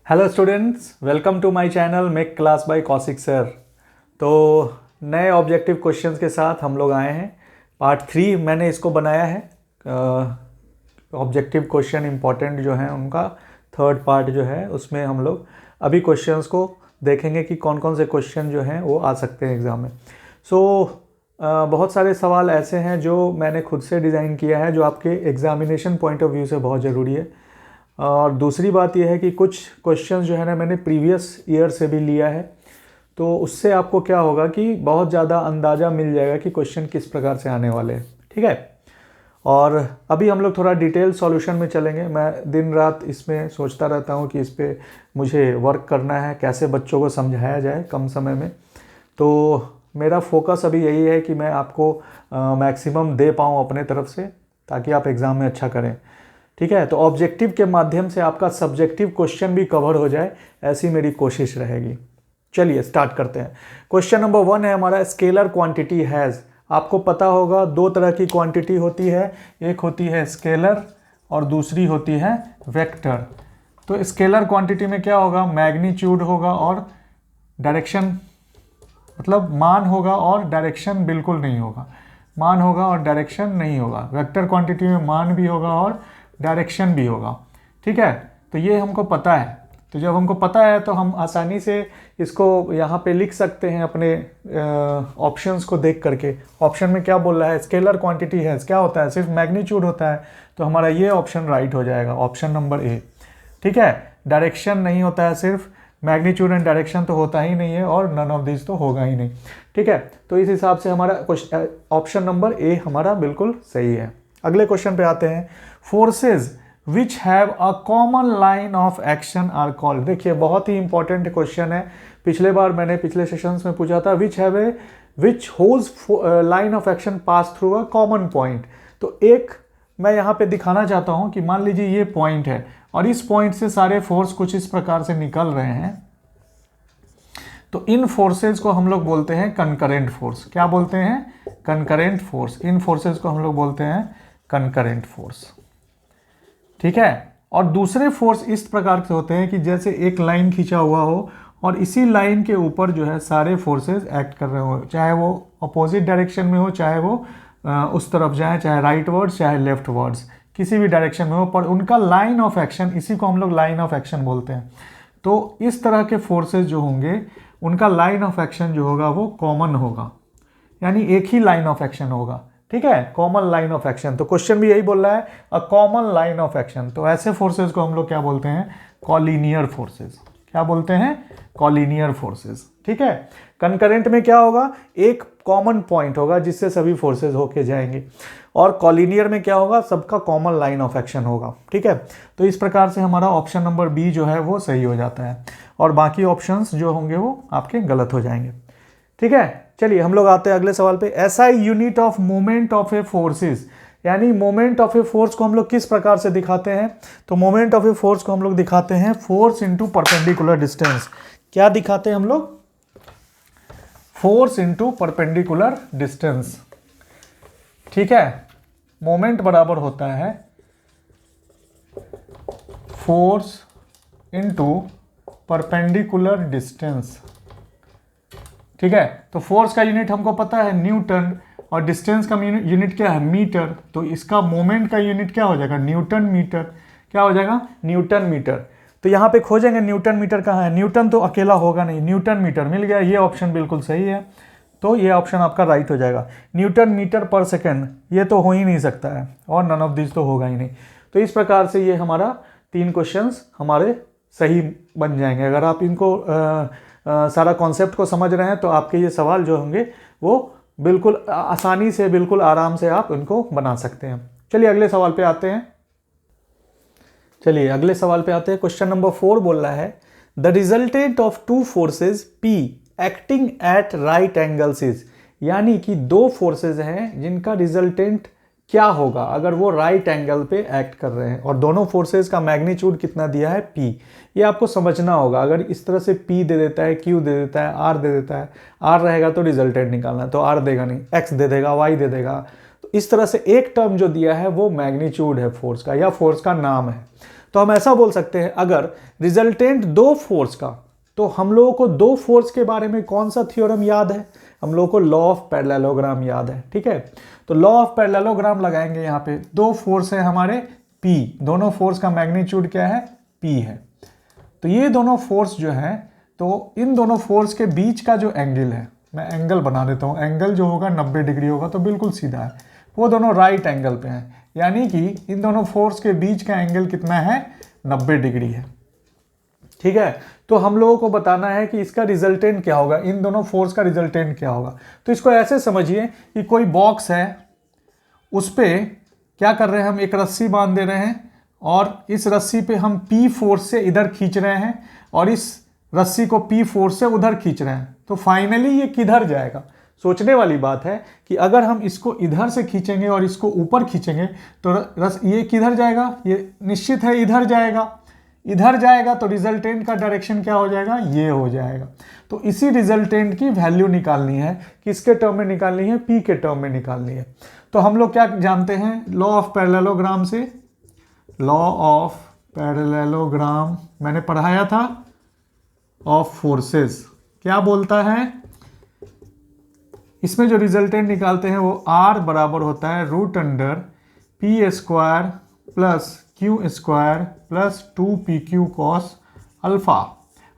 Hello students, welcome to my channel make class by Kaushik sir. तो नए objective questions के साथ हम लोग आए हैं। पार्ट 3 मैंने इसको बनाया है। ऑब्जेक्टिव क्वेश्चन इंपॉर्टेंट जो हैं उनका थर्ड पार्ट जो है उसमें हम लोग अभी क्वेश्चंस को देखेंगे कि कौन कौन से क्वेश्चन जो हैं वो आ सकते हैं एग्ज़ाम में। बहुत सारे सवाल ऐसे हैं जो मैंने खुद से डिज़ाइन किया है जो आपके एग्ज़ामिनेशन पॉइंट ऑफ व्यू से बहुत ज़रूरी है। और दूसरी बात यह है कि कुछ क्वेश्चन जो है ना मैंने प्रीवियस ईयर से भी लिया है, तो उससे आपको क्या होगा कि बहुत ज़्यादा अंदाज़ा मिल जाएगा कि क्वेश्चन किस प्रकार से आने वाले हैं। ठीक है, और अभी हम लोग थोड़ा डिटेल सॉल्यूशन में चलेंगे। मैं दिन रात इसमें सोचता रहता हूँ कि इस पर मुझे वर्क करना है, कैसे बच्चों को समझाया जाए कम समय में। तो मेरा फोकस अभी यही है कि मैं आपको मैक्सिमम दे पाऊँ अपने तरफ से, ताकि आप एग्ज़ाम में अच्छा करें। ठीक है, तो ऑब्जेक्टिव के माध्यम से आपका सब्जेक्टिव क्वेश्चन भी कवर हो जाए, ऐसी मेरी कोशिश रहेगी। चलिए स्टार्ट करते हैं। क्वेश्चन नंबर 1 है हमारा, स्केलर क्वांटिटी हैज़। आपको पता होगा दो तरह की क्वांटिटी होती है, एक होती है स्केलर और दूसरी होती है वेक्टर। तो स्केलर क्वांटिटी में क्या होगा, मैग्नीट्यूड होगा और डायरेक्शन, मतलब मान होगा और डायरेक्शन बिल्कुल नहीं होगा। मान होगा और डायरेक्शन नहीं होगा। वेक्टर क्वांटिटी में मान भी होगा और डायरेक्शन भी होगा। ठीक है, तो ये हमको पता है। तो जब हमको पता है तो हम आसानी से इसको यहाँ पे लिख सकते हैं अपने ऑप्शंस को देख करके। ऑप्शन में क्या बोल रहा है, स्केलर क्वांटिटी है, क्या होता है, सिर्फ मैग्नीट्यूड होता है, तो हमारा ये ऑप्शन राइट हो जाएगा, ऑप्शन नंबर ए। ठीक है, डायरेक्शन नहीं होता है, सिर्फ मैग्नीट्यूड एंड डायरेक्शन तो होता ही नहीं है और नन ऑफ दिस तो होगा ही नहीं। ठीक है, तो इस हिसाब से हमारा ऑप्शन नंबर ए हमारा बिल्कुल सही है। अगले क्वेश्चन पे आते हैं। Forces which have a common line of action are called. देखिए बहुत ही इंपॉर्टेंट क्वेश्चन है। पिछले बार मैंने पिछले सेशंस में पूछा था which whose line of action pass through a common point. तो एक मैं यहाँ पे दिखाना चाहता हूँ कि मान लीजिए ये पॉइंट है और इस पॉइंट से सारे फोर्स कुछ इस प्रकार से निकल रहे हैं, तो इन फोर्सेज को हम लोग बोलते हैं कंकरेंट फोर्स। क्या बोलते हैं, कंकरेंट फोर्स। इन फोर्सेज को हम लोग बोलते हैं कंकरेंट फोर्स। ठीक है, और दूसरे फोर्स इस प्रकार से होते हैं कि जैसे एक लाइन खींचा हुआ हो और इसी लाइन के ऊपर जो है सारे फोर्सेज एक्ट कर रहे हो, चाहे वो अपोजिट डायरेक्शन में हो, चाहे वो उस तरफ जाए, चाहे राइट वर्ड्स चाहे लेफ्ट वर्ड्स, किसी भी डायरेक्शन में हो, पर उनका लाइन ऑफ एक्शन, इसी को हम लोग लाइन ऑफ एक्शन बोलते हैं। तो इस तरह के फोर्सेज जो होंगे उनका लाइन ऑफ एक्शन जो होगा वो कॉमन होगा, यानी एक ही लाइन ऑफ एक्शन होगा। ठीक है, कॉमन लाइन ऑफ एक्शन। तो क्वेश्चन भी यही बोल रहा है, अ कॉमन लाइन ऑफ एक्शन। तो ऐसे फोर्सेज को हम लोग क्या बोलते हैं, कॉलिनियर फोर्सेज। क्या बोलते हैं, कॉलिनियर फोर्सेज। ठीक है, कंकरेंट में क्या होगा, एक कॉमन पॉइंट होगा जिससे सभी फोर्सेज होके जाएंगे, और कॉलिनियर में क्या होगा, सबका कॉमन लाइन ऑफ एक्शन होगा। ठीक है, तो इस प्रकार से हमारा ऑप्शन नंबर बी जो है वो सही हो जाता है और बाकी ऑप्शंस जो होंगे वो आपके गलत हो जाएंगे। ठीक है, चलिए हम लोग आते हैं अगले सवाल पे। SI unit of moment of A forces, यानी मोमेंट ऑफ ए फोर्स को हम लोग किस प्रकार से दिखाते हैं। तो मोमेंट ऑफ ए फोर्स को हम लोग दिखाते हैं फोर्स इनटू परपेंडिकुलर डिस्टेंस। क्या दिखाते हैं हम लोग, फोर्स इनटू परपेंडिकुलर डिस्टेंस। ठीक है, मोमेंट बराबर होता है फोर्स इनटू परपेंडिकुलर डिस्टेंस। ठीक है, तो फोर्स का यूनिट हमको पता है न्यूटन और डिस्टेंस का यूनिट क्या है, मीटर। तो इसका मोमेंट का यूनिट क्या हो जाएगा, न्यूटन मीटर। क्या हो जाएगा, न्यूटन मीटर। तो यहाँ पे खोजेंगे न्यूटन मीटर कहाँ है, न्यूटन तो अकेला होगा नहीं, न्यूटन मीटर मिल गया, ये ऑप्शन बिल्कुल सही है। तो ये ऑप्शन आपका राइट हो जाएगा। न्यूटन मीटर पर सेकेंड ये तो हो ही नहीं सकता है और नन ऑफ दिस तो होगा ही नहीं। तो इस प्रकार से ये हमारा 3 क्वेश्चंस हमारे सही बन जाएंगे। अगर आप इनको सारा कॉन्सेप्ट को समझ रहे हैं तो आपके ये सवाल जो होंगे वो बिल्कुल आसानी से, बिल्कुल आराम से आप इनको बना सकते हैं। चलिए अगले सवाल पे आते हैं। क्वेश्चन नंबर 4 बोल रहा है, the resultant of two forces P acting at right angles is. यानी कि दो फोर्सेज हैं जिनका रिजल्टेंट क्या होगा अगर वो राइट एंगल पे एक्ट कर रहे हैं, और दोनों फोर्सेज का मैग्नीट्यूड कितना दिया है, P। ये आपको समझना होगा। अगर इस तरह से P दे देता है, Q दे देता है, R दे देता है, R रहेगा तो रिजल्टेंट निकालना है, तो R देगा नहीं, X दे देगा, Y दे देगा। तो इस तरह से एक टर्म जो दिया है वो मैग्नीट्यूड है फोर्स का, या फोर्स का नाम है। तो हम ऐसा बोल सकते हैं, अगर रिजल्टेंट दो फोर्स का, तो हम लोगों को दो फोर्स के बारे में कौन सा थ्योरम याद है? हम लोगों को लॉ ऑफ पैरेललोग्राम याद है। ठीक है, तो लॉ ऑफ पैरेललोग्राम लगाएंगे। यहाँ पे दो फोर्स है हमारे P, दोनों फोर्स का मैग्नीट्यूड क्या है? P है। तो ये दोनों फोर्स जो है, तो इन दोनों फोर्स के बीच का जो एंगल है, मैं एंगल बना देता हूँ, एंगल जो होगा 90 डिग्री होगा, तो बिल्कुल सीधा है, वो दोनों राइट एंगल पे हैं, यानी कि इन दोनों फोर्स के बीच का एंगल कितना है? 90 डिग्री है। ठीक है, तो हम लोगों को बताना है कि इसका रिजल्टेंट क्या होगा, इन दोनों फोर्स का रिजल्टेंट क्या होगा। तो इसको ऐसे समझिए कि कोई बॉक्स है, उस पर क्या कर रहे हैं हम, एक रस्सी बांध दे रहे हैं, और इस रस्सी पे हम P फोर्स से इधर खींच रहे हैं, और इस रस्सी को P फोर्स से उधर खींच रहे हैं। तो फाइनली ये किधर जाएगा? सोचने वाली बात है कि अगर हम इसको इधर से खींचेंगे और इसको ऊपर खींचेंगे तो ये किधर जाएगा? ये निश्चित है इधर जाएगा। इधर जाएगा तो रिजल्टेंट का डायरेक्शन क्या हो जाएगा? ये हो जाएगा। तो इसी रिजल्टेंट की वैल्यू निकालनी है, किसके टर्म में निकालनी है? P के टर्म में निकालनी है। तो हम लोग क्या जानते हैं लॉ ऑफ पैरेललोग्राम से? लॉ ऑफ पैरेललोग्राम मैंने पढ़ाया था, ऑफ फोर्सेस क्या बोलता है? इसमें जो रिजल्टेंट निकालते हैं वो R बराबर होता है √P² plus Q² plus 2PQ cos alpha.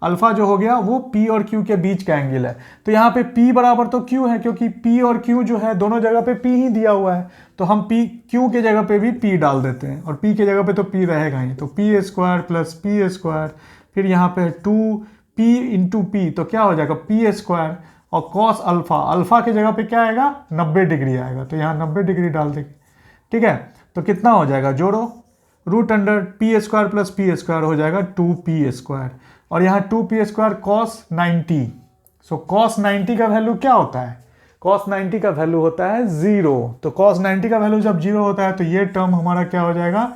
Alpha जो हो गया वो P और Q के बीच का एंगल है। तो यहाँ पे P बराबर तो Q है, क्योंकि P और Q जो है दोनों जगह पे P ही दिया हुआ है, तो हम Q के जगह पे भी P डाल देते हैं, और P के जगह पे तो P रहेगा ही। तो P² प्लस P², फिर यहाँ पे 2P इंटू P, तो क्या हो जाएगा? P², और cos अल्फा, अल्फा के जगह पे क्या आएगा? 90 डिग्री आएगा, तो यहाँ 90 डिग्री डाल देंगे। ठीक है, तो कितना हो जाएगा? जोड़ो, √P² प्लस P² हो जाएगा 2P², और यहाँ 2P² cos 90। सो cos 90 का वैल्यू क्या होता है? cos 90 का वैल्यू होता है 0। तो cos 90 का वैल्यू जब 0 होता है तो ये टर्म हमारा क्या हो जाएगा?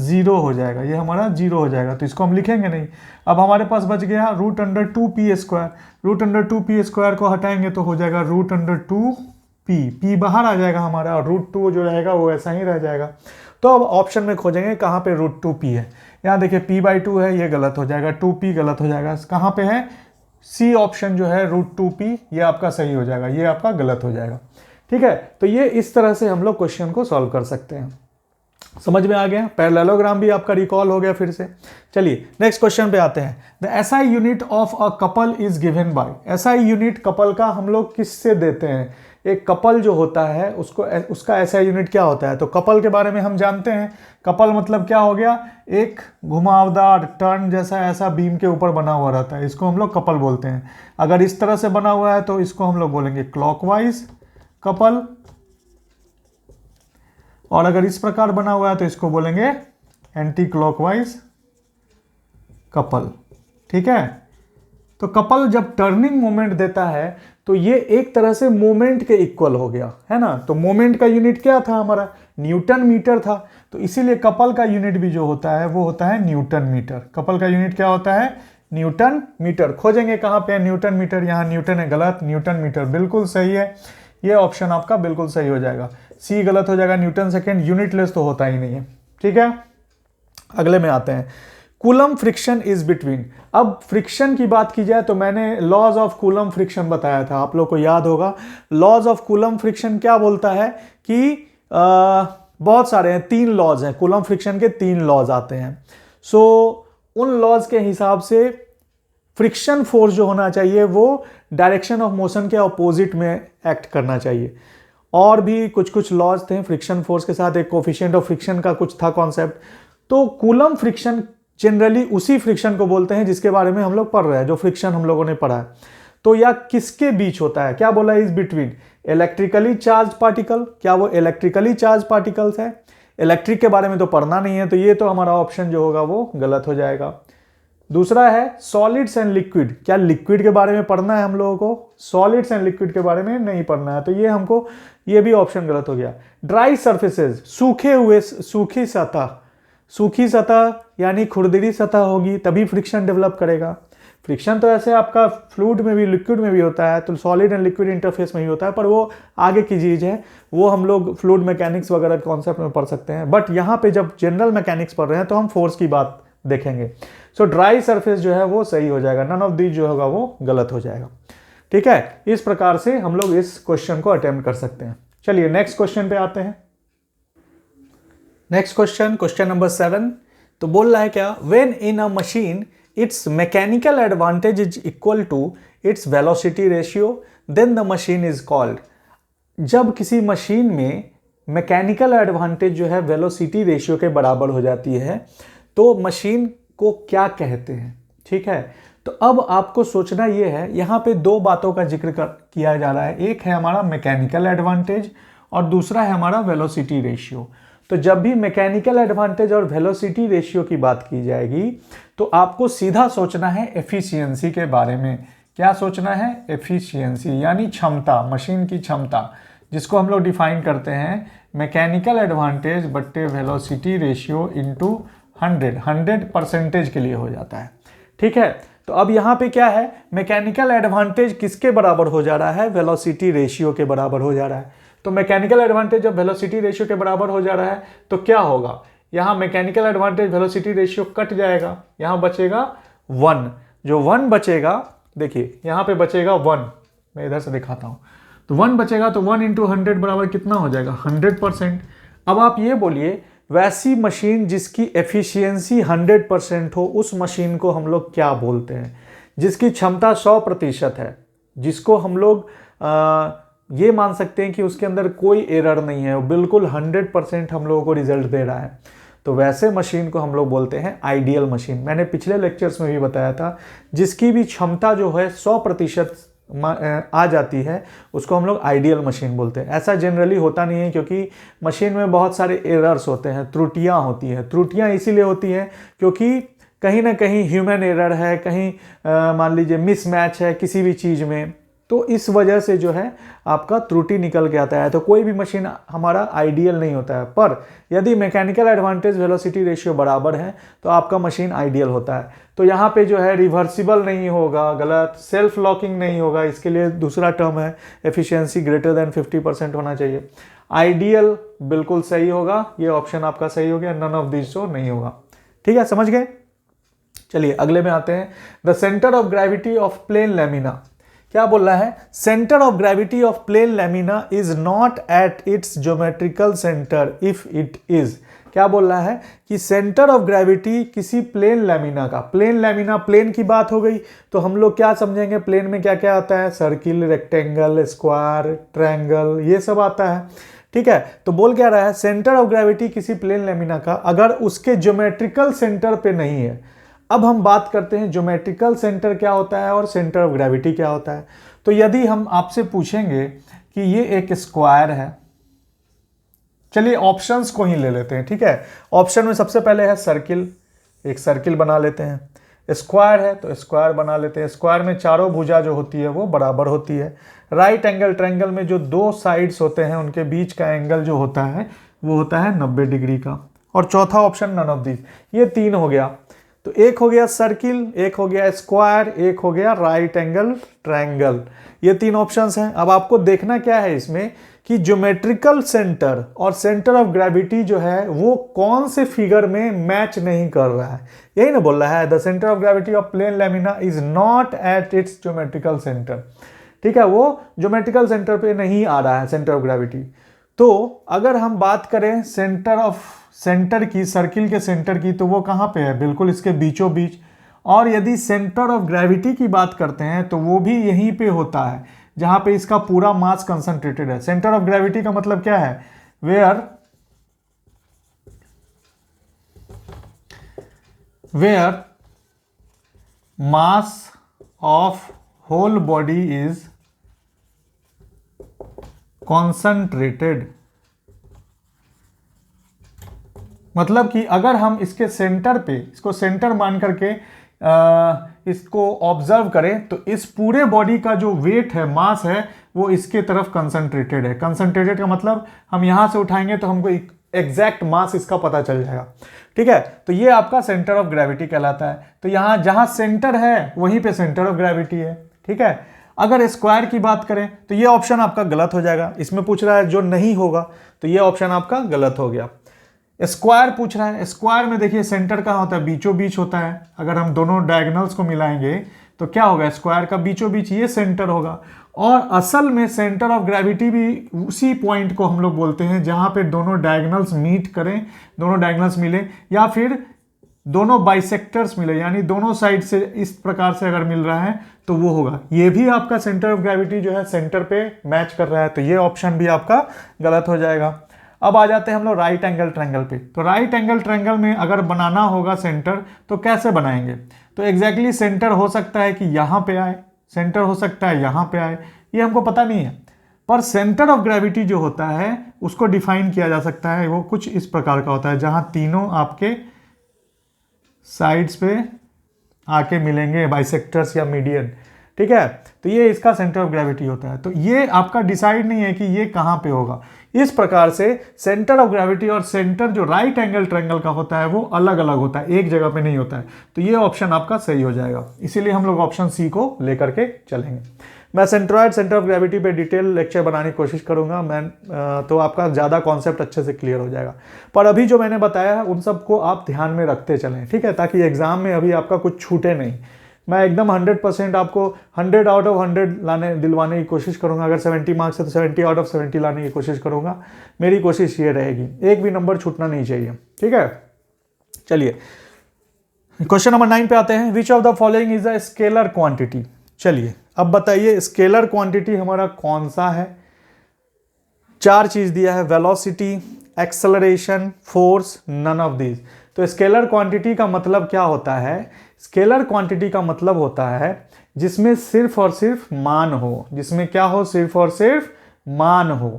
0 हो जाएगा, ये हमारा 0 हो जाएगा, तो इसको हम लिखेंगे नहीं। अब हमारे पास बच गया √2P²। √2P² को हटाएंगे तो हो जाएगा √2P, P बाहर आ जाएगा हमारा, और √2 जो रहेगा वो ऐसा ही रह जाएगा। तो अब ऑप्शन में खोजेंगे कहाँ पे √2P है। यहाँ देखिए P/2 है, ये गलत हो जाएगा, 2P गलत हो जाएगा। कहाँ पे है? C ऑप्शन जो है √2P, ये आपका सही हो जाएगा, ये आपका गलत हो जाएगा। ठीक है, तो ये इस तरह से हम लोग क्वेश्चन को सॉल्व कर सकते हैं। समझ में आ गया? पैरेललोग्राम भी आपका रिकॉल हो गया फिर से। चलिए नेक्स्ट क्वेश्चन पे आते हैं। The SI unit of a couple is given by. SI unit couple का हम लोग किससे देते हैं? एक कपल जो होता है उसको, उसका SI यूनिट क्या होता है? तो कपल के बारे में हम जानते हैं। कपल मतलब क्या हो गया? एक घुमावदार टर्न जैसा ऐसा बीम के ऊपर बना हुआ रहता है, इसको हम लोग कपल बोलते हैं। अगर इस तरह से बना हुआ है तो इसको हम लोग बोलेंगे क्लॉकवाइज कपल, और अगर इस प्रकार बना हुआ है तो इसको बोलेंगे एंटी क्लॉकवाइज कपल। ठीक है, तो कपल जब टर्निंग मोमेंट देता है तो ये एक तरह से मोमेंट के इक्वल हो गया है ना। तो मोमेंट का यूनिट क्या था हमारा? न्यूटन मीटर था। तो इसीलिए कपल का यूनिट भी जो होता है वो होता है न्यूटन मीटर। कपल का यूनिट क्या होता है? Newton metre. खोजेंगे कहाँ पे है न्यूटन मीटर? यहाँ न्यूटन है, गलत। न्यूटन मीटर बिल्कुल सही है, ये ऑप्शन आपका बिल्कुल सही हो जाएगा। सी गलत हो जाएगा, न्यूटन सेकेंड, यूनिटलेस तो होता ही नहीं है। ठीक है, अगले में आते हैं। Coulomb friction is between. अब फ्रिक्शन की बात की जाए तो मैंने लॉज ऑफ कूलम फ्रिक्शन बताया था, आप लोग को याद होगा। लॉज ऑफ कूलम फ्रिक्शन क्या बोलता है कि बहुत सारे हैं, 3 लॉज हैं कूलम फ्रिक्शन के, 3 लॉज आते हैं। सो उन लॉज के हिसाब से फ्रिक्शन फोर्स जो होना चाहिए वो डायरेक्शन ऑफ मोशन के अपोजिट में एक्ट करना चाहिए। और भी कुछ कुछ लॉज थे फ्रिक्शन फोर्स के साथ, एक कोफिशिएंट ऑफ फ्रिक्शन का कुछ था कॉन्सेप्ट। तो कूलम फ्रिक्शन जनरली उसी फ्रिक्शन को बोलते हैं जिसके बारे में हम लोग पढ़ रहे हैं, जो फ्रिक्शन हम लोगों ने पढ़ा है। तो या किसके बीच होता है? क्या बोला? Is between electrically charge particle. क्या वो इलेक्ट्रिकली चार्ज पार्टिकल्स है? इलेक्ट्रिक के बारे में तो पढ़ना नहीं है, तो ये तो हमारा ऑप्शन जो होगा वो गलत हो जाएगा। दूसरा है सॉलिड्स एंड लिक्विड। क्या लिक्विड के बारे में पढ़ना है हम लोगों को? सॉलिड्स एंड लिक्विड के बारे में नहीं पढ़ना है, तो ये हमको, ये भी ऑप्शन गलत हो गया। ड्राई सर्फेसेस, सूखे हुए, सूखी सतह, सूखी सतह यानी खुरदरी सतह होगी तभी फ्रिक्शन डेवलप करेगा। फ्रिक्शन तो ऐसे आपका फ्लूइड में भी, लिक्विड में भी होता है, तो सॉलिड एंड लिक्विड इंटरफेस में ही होता है, पर वो आगे की चीज़ है, वो हम लोग फ्लूइड मैकेनिक्स वगैरह कॉन्सेप्ट में पढ़ सकते हैं। बट यहाँ पे जब जनरल मैकेनिक्स पढ़ रहे हैं तो हम फोर्स की बात देखेंगे। सो ड्राई सरफेस जो है वो सही हो जाएगा, नन ऑफ दीज जो होगा वो गलत हो जाएगा। ठीक है, इस प्रकार से हम लोग इस क्वेश्चन को अटेम्प्ट कर सकते हैं। चलिए नेक्स्ट क्वेश्चन पे आते हैं। नेक्स्ट क्वेश्चन, क्वेश्चन नंबर 7, तो बोल रहा है क्या, when in a machine its mechanical advantage is equal to its velocity ratio then the machine is called. जब किसी मशीन में मैकेनिकल एडवांटेज जो है वेलोसिटी रेशियो के बराबर हो जाती है तो मशीन को क्या कहते हैं। ठीक है, तो अब आपको सोचना ये है, यहाँ पे दो बातों का जिक्र किया जा रहा है। एक है हमारा मैकेनिकल एडवांटेज और दूसरा है हमारा वेलोसिटी रेशियो। तो जब भी मैकेनिकल एडवांटेज और वेलोसिटी रेशियो की बात की जाएगी तो आपको सीधा सोचना है एफिशिएंसी के बारे में। क्या सोचना है? एफिशिएंसी, यानी क्षमता, मशीन की क्षमता, जिसको हम लोग डिफाइन करते हैं मैकेनिकल एडवांटेज बट्टे वेलोसिटी रेशियो इंटू 100% के लिए हो जाता है। ठीक है, तो अब यहाँ पे क्या है, मैकेनिकल एडवांटेज किसके बराबर हो जा रहा है? वेलोसिटी रेशियो के बराबर हो जा रहा है। तो मैकेनिकल एडवांटेज जब वेलोसिटी रेशियो के बराबर हो जा रहा है तो क्या होगा, यहाँ mechanical advantage velocity ratio cut जाएगा, यहाँ बचेगा 1। जो 1 बचेगा, देखिए यहाँ पे बचेगा 1, मैं इधर से दिखाता हूँ, तो 1 बचेगा तो 1 इंटू 100 बराबर कितना हो जाएगा? 100%। अब आप ये बोलिए, वैसी मशीन जिसकी एफिशिएंसी 100% हो, उस मशीन को हम लोग क्या बोलते हैं? जिसकी क्षमता 100% है, जिसको हम लोग ये मान सकते हैं कि उसके अंदर कोई एरर नहीं है, बिल्कुल 100% हम लोगों को रिजल्ट दे रहा है, तो वैसे मशीन को हम लोग बोलते हैं आइडियल मशीन। मैंने पिछले लेक्चर्स में भी बताया था, जिसकी भी क्षमता जो है 100% आ जाती है उसको हम लोग आइडियल मशीन बोलते हैं। ऐसा जनरली होता नहीं है, क्योंकि मशीन में बहुत सारे एरर्स होते हैं, त्रुटियां होती हैं। त्रुटियां इसीलिए होती हैं क्योंकि कहीं ना कहीं ह्यूमन एरर है, कहीं मान लीजिए मिसमैच है किसी भी चीज़ में, तो इस वजह से जो है आपका त्रुटि निकल के आता है। तो कोई भी मशीन हमारा आइडियल नहीं होता है, पर यदि मैकेनिकल एडवांटेज वेलोसिटी रेशियो बराबर है तो आपका मशीन आइडियल होता है। तो यहाँ पे जो है रिवर्सिबल नहीं होगा, गलत, सेल्फ लॉकिंग नहीं होगा, इसके लिए दूसरा टर्म है एफिशिएंसी ग्रेटर देन 50% होना चाहिए। आइडियल बिल्कुल सही होगा, ये ऑप्शन आपका सही हो गया, नन ऑफ दिस जो नहीं होगा। ठीक है, समझ गए? चलिए अगले में आते हैं। The centre of gravity of plane lamina, क्या बोल रहा है? Centre of gravity of plane lamina is not at its geometrical centre if it is. क्या बोल रहा है कि सेंटर ऑफ ग्रेविटी किसी प्लेन लैमिना का, प्लेन लैमिना, प्लेन की बात हो गई तो हम लोग क्या समझेंगे, प्लेन में क्या क्या आता है? सर्किल, रेक्टेंगल, स्क्वायर, ट्रायंगल, ये सब आता है। ठीक है, तो बोल क्या रहा है, सेंटर ऑफ ग्रेविटी किसी प्लेन लैमिना का अगर उसके ज्योमेट्रिकल सेंटर पे नहीं है। अब हम बात करते हैं ज्योमेट्रिकल सेंटर क्या होता है और सेंटर ऑफ ग्रेविटी क्या होता है। तो यदि हम आपसे पूछेंगे कि ये एक स्क्वायर है, चलिए ऑप्शंस को ही ले लेते हैं। ठीक है, ऑप्शन में सबसे पहले है सर्किल, एक सर्किल बना लेते हैं। स्क्वायर है तो स्क्वायर बना लेते हैं, स्क्वायर में चारों भुजा जो होती है वो बराबर होती है। राइट एंगल ट्रायंगल में जो दो साइड्स होते हैं उनके बीच का एंगल जो होता है वो होता है 90 डिग्री का। और चौथा ऑप्शन नन ऑफ दिस। ये 3 हो गया, तो एक हो गया सर्किल, एक हो गया स्क्वायर, एक हो गया राइट एंगल ट्रायंगल। ये 3 ऑप्शंस हैं। अब आपको देखना क्या है इसमें कि ज्योमेट्रिकल सेंटर और सेंटर ऑफ ग्रेविटी जो है वो कौन से फिगर में मैच नहीं कर रहा है। यही ना बोल रहा है, the centre of gravity of plane lamina is not at its geometrical centre. ठीक है, वो ज्योमेट्रिकल सेंटर पे नहीं आ रहा है सेंटर ऑफ ग्रेविटी। तो अगर हम बात करें सेंटर की, सर्किल के सेंटर की, तो वो कहाँ पे है? बिल्कुल इसके बीचों बीच। और यदि सेंटर ऑफ ग्रेविटी की बात करते हैं तो वो भी यहीं पे होता है जहां पे इसका पूरा मास कंसंट्रेटेड है। सेंटर ऑफ ग्रेविटी का मतलब क्या है? Where mass of whole body is concentrated. मतलब कि अगर हम इसके सेंटर पे, इसको सेंटर मान करके इसको ऑब्जर्व करें तो इस पूरे बॉडी का जो वेट है, मास है, वो इसके तरफ कंसंट्रेटेड है। कंसंट्रेटेड का मतलब हम यहां से उठाएंगे तो हमको एग्जैक्ट मास इसका पता चल जाएगा। ठीक है, तो ये आपका सेंटर ऑफ ग्रेविटी कहलाता है। तो यहां जहां सेंटर है वहीं पे सेंटर ऑफ ग्रेविटी है। ठीक है, अगर स्क्वायर की बात करें तो ये ऑप्शन आपका गलत हो जाएगा। इसमें पूछ रहा है जो नहीं होगा, तो ये ऑप्शन आपका गलत हो गया। स्क्वायर पूछ रहा है, स्क्वायर में देखिए सेंटर कहाँ होता है, बीचों बीच होता है। अगर हम दोनों डायगोनल्स को मिलाएंगे तो क्या होगा, स्क्वायर का बीचों बीच ये सेंटर होगा। और असल में सेंटर ऑफ ग्रेविटी भी उसी पॉइंट को हम लोग बोलते हैं जहां पे दोनों डायगोनल्स मीट करें, दोनों डायगोनल्स मिले, या फिर दोनों बाइसेक्टर्स मिले, यानी दोनों साइड से इस प्रकार से अगर मिल रहा है तो वो होगा। ये भी आपका सेंटर ऑफ ग्रेविटी जो है सेंटर पे मैच कर रहा है, तो ये ऑप्शन भी आपका गलत हो जाएगा। अब आ जाते हैं हम लोग राइट एंगल ट्रायंगल पे। तो राइट एंगल ट्रायंगल में अगर बनाना होगा सेंटर तो कैसे बनाएंगे, तो एग्जैक्टली सेंटर हो सकता है कि यहाँ पे आए, सेंटर हो सकता है यहाँ पे आए, ये हमको पता नहीं है। पर सेंटर ऑफ ग्रेविटी जो होता है उसको डिफाइन किया जा सकता है, वो कुछ इस प्रकार का होता है जहां तीनों आपके साइड्स पे आके मिलेंगे, बाइसेक्टर्स या मीडियन, ठीक है। तो ये इसका सेंटर ऑफ ग्रेविटी होता है। तो ये आपका डिसाइड नहीं है कि ये कहां पे होगा। इस प्रकार से सेंटर ऑफ ग्रेविटी और सेंटर जो राइट एंगल ट्रायंगल का होता है वो अलग अलग होता है, एक जगह पे नहीं होता है। तो ये ऑप्शन आपका सही हो जाएगा, इसीलिए हम लोग ऑप्शन सी को लेकर के चलेंगे। मैं सेंट्रॉइड सेंटर ऑफ ग्रेविटी पे डिटेल लेक्चर बनाने की कोशिश करूंगा तो आपका ज़्यादा कॉन्सेप्ट अच्छे से क्लियर हो जाएगा। पर अभी जो मैंने बताया है उन सबको आप ध्यान में रखते चलें, ठीक है, ताकि एग्जाम में अभी आपका कुछ छूटे नहीं। मैं एकदम 100% आपको 100 आउट ऑफ 100 दिलवाने की कोशिश करूंगा। अगर 70 मार्क्स है तो 70 आउट ऑफ 70 लाने की कोशिश करूंगा। मेरी कोशिश ये रहेगी, एक भी नंबर छूटना नहीं चाहिए, ठीक है। चलिए क्वेश्चन नंबर 9 पे आते हैं। Which of the following is a scalar quantity. चलिए अब बताइए स्केलर क्वांटिटी हमारा कौन सा है। 4 चीज दिया है, velocity, acceleration, force, none of these. तो स्केलर क्वांटिटी का मतलब क्या होता है, स्केलर क्वांटिटी का मतलब होता है जिसमें सिर्फ और सिर्फ मान हो, जिसमें क्या हो, सिर्फ और सिर्फ मान हो।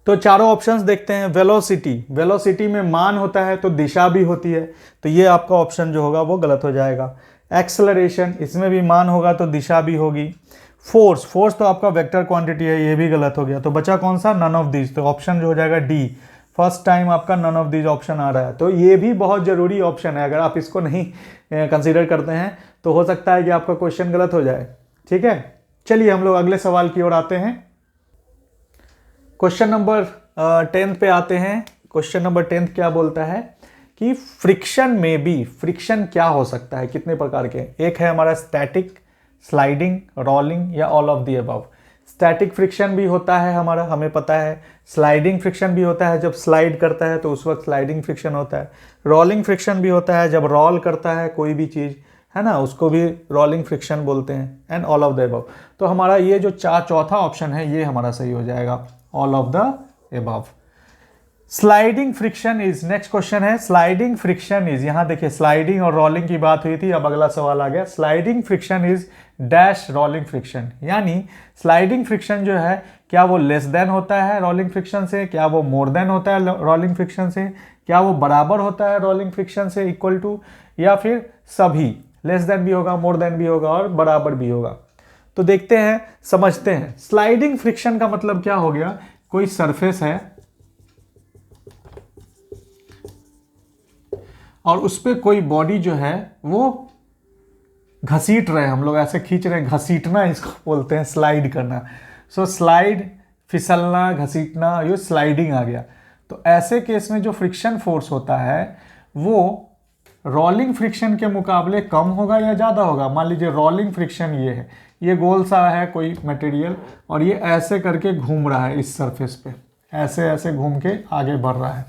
तो चारों ऑप्शंस देखते हैं। वेलोसिटी, वेलोसिटी में मान होता है तो दिशा भी होती है, तो ये आपका ऑप्शन जो होगा वो गलत हो जाएगा। एक्सेलरेशन, इसमें भी मान होगा तो दिशा भी होगी। फोर्स, फोर्स तो आपका वेक्टर क्वांटिटी है, ये भी गलत हो गया। तो बचा कौन सा, नन ऑफ दीज। तो ऑप्शन जो हो जाएगा डी। फर्स्ट टाइम आपका नन ऑफ दीज ऑप्शन आ रहा है, तो ये भी बहुत जरूरी ऑप्शन है। अगर आप इसको नहीं कंसीडर करते हैं तो हो सकता है कि आपका क्वेश्चन गलत हो जाए, ठीक है। चलिए हम लोग अगले सवाल की ओर आते हैं। क्वेश्चन नंबर 10 पे आते हैं। क्वेश्चन नंबर 10 क्या बोलता है कि फ्रिक्शन में भी, फ्रिक्शन क्या हो सकता है, कितने प्रकार के। एक है हमारा स्टैटिक, स्लाइडिंग, रोलिंग या all of the above. Static friction भी होता है हमारा, हमें पता है। स्लाइडिंग फ्रिक्शन भी होता है, जब स्लाइड करता है तो उस वक्त स्लाइडिंग फ्रिक्शन होता है। रोलिंग फ्रिक्शन भी होता है, जब रोल करता है कोई भी चीज़, है ना, उसको भी रोलिंग फ्रिक्शन बोलते हैं। And all of the above. तो हमारा ये जो चौथा ऑप्शन है ये हमारा सही हो जाएगा, all of the above. Sliding friction is, next question है स्लाइडिंग फ्रिक्शन इज। यहां देखिए स्लाइडिंग और रोलिंग की बात हुई थी, अब अगला सवाल आ गया। Sliding friction is dash rolling friction, यानी स्लाइडिंग फ्रिक्शन जो है क्या वो लेस देन होता है रोलिंग फ्रिक्शन से, क्या वो मोर देन होता है रोलिंग फ्रिक्शन से, क्या वो बराबर होता है रोलिंग फ्रिक्शन से, इक्वल टू, या फिर सभी, लेस देन भी होगा, मोर देन भी होगा और बराबर भी होगा। तो देखते हैं, समझते हैं। स्लाइडिंग फ्रिक्शन का मतलब क्या हो गया, कोई सरफेस है और उस पर कोई बॉडी जो है वो घसीट रहे हैं, हम लोग ऐसे खींच रहे हैं, घसीटना इसको बोलते हैं, स्लाइड करना। सो स्लाइड, फिसलना, घसीटना, ये स्लाइडिंग आ गया। तो ऐसे केस में जो फ्रिक्शन फोर्स होता है वो रोलिंग फ्रिक्शन के मुकाबले कम होगा या ज़्यादा होगा। मान लीजिए रोलिंग फ्रिक्शन ये है, ये गोल सा है कोई मटेरियल और ये ऐसे करके घूम रहा है इस सरफेस पे, ऐसे ऐसे घूम के आगे बढ़ रहा है,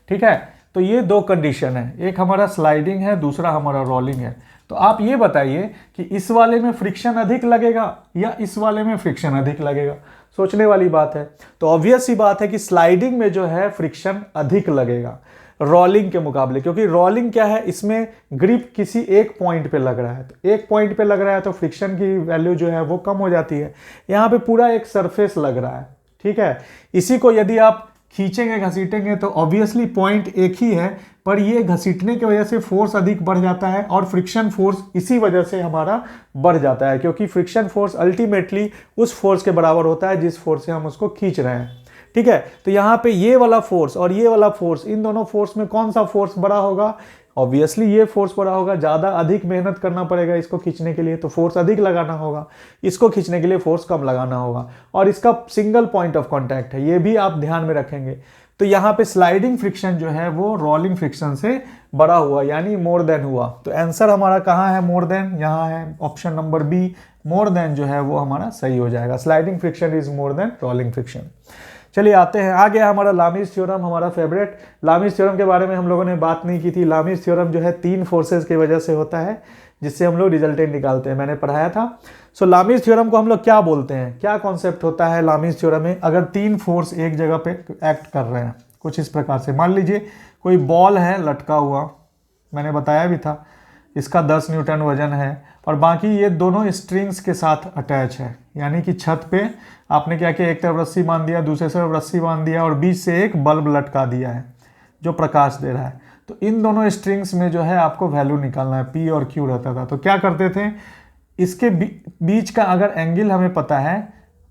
ठीक है। तो ये दो कंडीशन है, एक हमारा स्लाइडिंग है, दूसरा हमारा रोलिंग है। तो आप ये बताइए कि इस वाले में फ्रिक्शन अधिक लगेगा या इस वाले में फ्रिक्शन अधिक लगेगा। सोचने वाली बात है। तो ऑब्वियस सी बात है कि स्लाइडिंग में जो है फ्रिक्शन अधिक लगेगा रोलिंग के मुकाबले, क्योंकि रोलिंग क्या है, इसमें ग्रिप किसी एक पॉइंट पे लग रहा है। तो एक पॉइंट पे लग रहा है तो फ्रिक्शन की वैल्यू जो है वो कम हो जाती है। यहाँ पे पूरा एक सरफेस लग रहा है, ठीक है। इसी को यदि आप खींचेंगे, घसीटेंगे तो ऑब्वियसली पॉइंट एक ही है, पर ये घसीटने की वजह से फोर्स अधिक बढ़ जाता है और फ्रिक्शन फोर्स इसी वजह से हमारा बढ़ जाता है, क्योंकि फ्रिक्शन फोर्स अल्टीमेटली उस फोर्स के बराबर होता है जिस फोर्स से हम उसको खींच रहे हैं, ठीक है। तो यहाँ पे ये वाला फोर्स और ये वाला फोर्स, इन दोनों फोर्स में कौन सा फोर्स बड़ा होगा, ऑब्वियसली ये फोर्स बड़ा होगा। ज़्यादा अधिक मेहनत करना पड़ेगा इसको खींचने के लिए, तो फोर्स अधिक लगाना होगा। इसको खींचने के लिए फोर्स कम लगाना होगा। और इसका सिंगल पॉइंट ऑफ कांटेक्ट है, ये भी आप ध्यान में रखेंगे। तो यहाँ पे स्लाइडिंग फ्रिक्शन जो है वो रोलिंग फ्रिक्शन से बड़ा हुआ, यानी मोर देन हुआ। तो आंसर हमारा कहाँ है, मोर देन, यहाँ है option number B, more than जो है वो हमारा सही हो जाएगा। Sliding friction is more than rolling friction. चलिए आते हैं आगे, हमारा लामीज थ्योरम, हमारा फेवरेट। लामीज थ्योरम के बारे में हम लोगों ने बात नहीं की थी। लामीज थ्योरम जो है 3 फोर्सेज की वजह से होता है, जिससे हम लोग रिजल्टेंट निकालते हैं, मैंने पढ़ाया था। सो लामीज थ्योरम को हम लोग क्या बोलते हैं, क्या कॉन्सेप्ट होता है लामीज थ्योरम में? अगर 3 फोर्स एक जगह पे एक्ट कर रहे हैं कुछ इस प्रकार से, मान लीजिए कोई बॉल है लटका हुआ, मैंने बताया भी था, इसका 10 न्यूटन वजन है, और बाकी ये दोनों स्ट्रिंग्स के साथ अटैच है, यानी कि छत पे आपने क्या किया, एक तरफ रस्सी बांध दिया, दूसरे तरफ रस्सी बांध दिया, और बीच से एक बल्ब लटका दिया है जो प्रकाश दे रहा है। तो इन दोनों स्ट्रिंग्स में जो है आपको वैल्यू निकालना है, पी और क्यू रहता था। तो क्या करते थे, इसके बीच का अगर एंगल हमें पता है,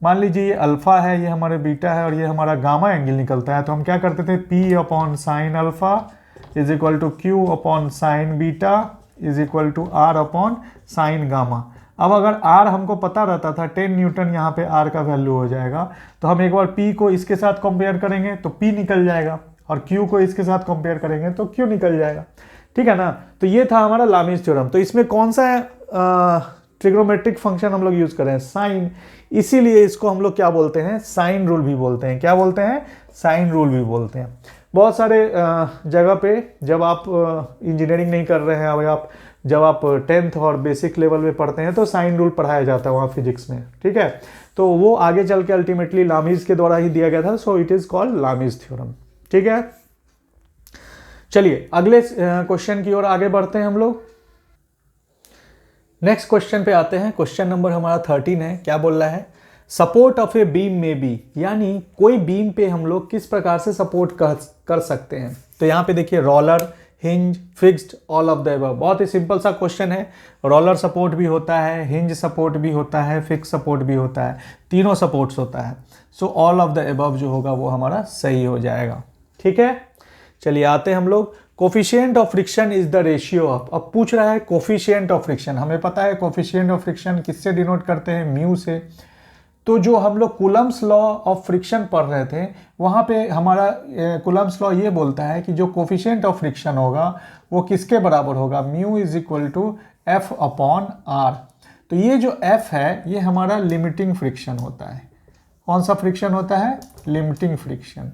मान लीजिए ये अल्फा है, ये हमारे बीटा है, और ये हमारा गामा एंगल निकलता है, तो हम क्या करते थे, P upon sine alpha is equal to Q upon sine beta is equal to R upon sine gamma. अब अगर R हमको पता रहता था 10 न्यूटन, यहाँ पे R का वैल्यू हो जाएगा, तो हम एक बार P को इसके साथ कंपेयर करेंगे तो P निकल जाएगा, और Q को इसके साथ कंपेयर करेंगे तो Q निकल जाएगा, ठीक है ना। तो ये था हमारा लामीज थ्योरम। तो इसमें कौन सा ट्रिग्नोमेट्रिक फंक्शन हम लोग यूज करें, साइन, इसीलिए इसको हम लोग क्या बोलते हैं, साइन रूल भी बोलते हैं। क्या बोलते हैं, साइन रूल भी बोलते हैं। बहुत सारे जगह पे जब आप इंजीनियरिंग नहीं कर रहे हैं, जब आप 10th और बेसिक लेवल में पढ़ते हैं, तो साइन रूल पढ़ाया जाता है वहाँ फिजिक्स में, ठीक है। तो वो आगे चल के अल्टीमेटली लामीज के द्वारा ही दिया गया था, so it is called Lami's theorem, ठीक है। चलिए अगले क्वेश्चन की ओर आगे बढ़ते हैं हम लोग। नेक्स्ट क्वेश्चन पे आते हैं। क्वेश्चन नंबर हमारा 13 है। क्या बोल रहा है, सपोर्ट ऑफ ए बीम में बी, यानी कोई बीम पे हम लोग किस प्रकार से सपोर्ट कर सकते हैं। तो यहाँ पे देखिए, roller, hinge, fixed, all of the above. बहुत ही सिंपल सा क्वेश्चन है। रोलर सपोर्ट भी होता है, हिंज सपोर्ट भी होता है, फिक्स सपोर्ट भी होता है, तीनों सपोर्ट्स होता है। So all of the above जो होगा वो हमारा सही हो जाएगा, ठीक है। चलिए आते हैं हम लोग। Coefficient of friction is the ratio of, अब पूछ रहा है कोफिशिएंट ऑफ फ्रिक्शन। हमें पता है कोफिशिएंट ऑफ फ्रिक्शन किससे डिनोट करते हैं, म्यू से। तो जो हम लोग कूलम्स लॉ ऑफ फ्रिक्शन पढ़ रहे थे, वहाँ पे हमारा कूलम्स लॉ ये बोलता है कि जो कोफिशिएंट ऑफ फ्रिक्शन होगा वो किसके बराबर होगा, mu is equal to F upon R. तो ये जो एफ है ये हमारा लिमिटिंग फ्रिक्शन होता है। कौन सा फ्रिक्शन होता है, लिमिटिंग फ्रिक्शन।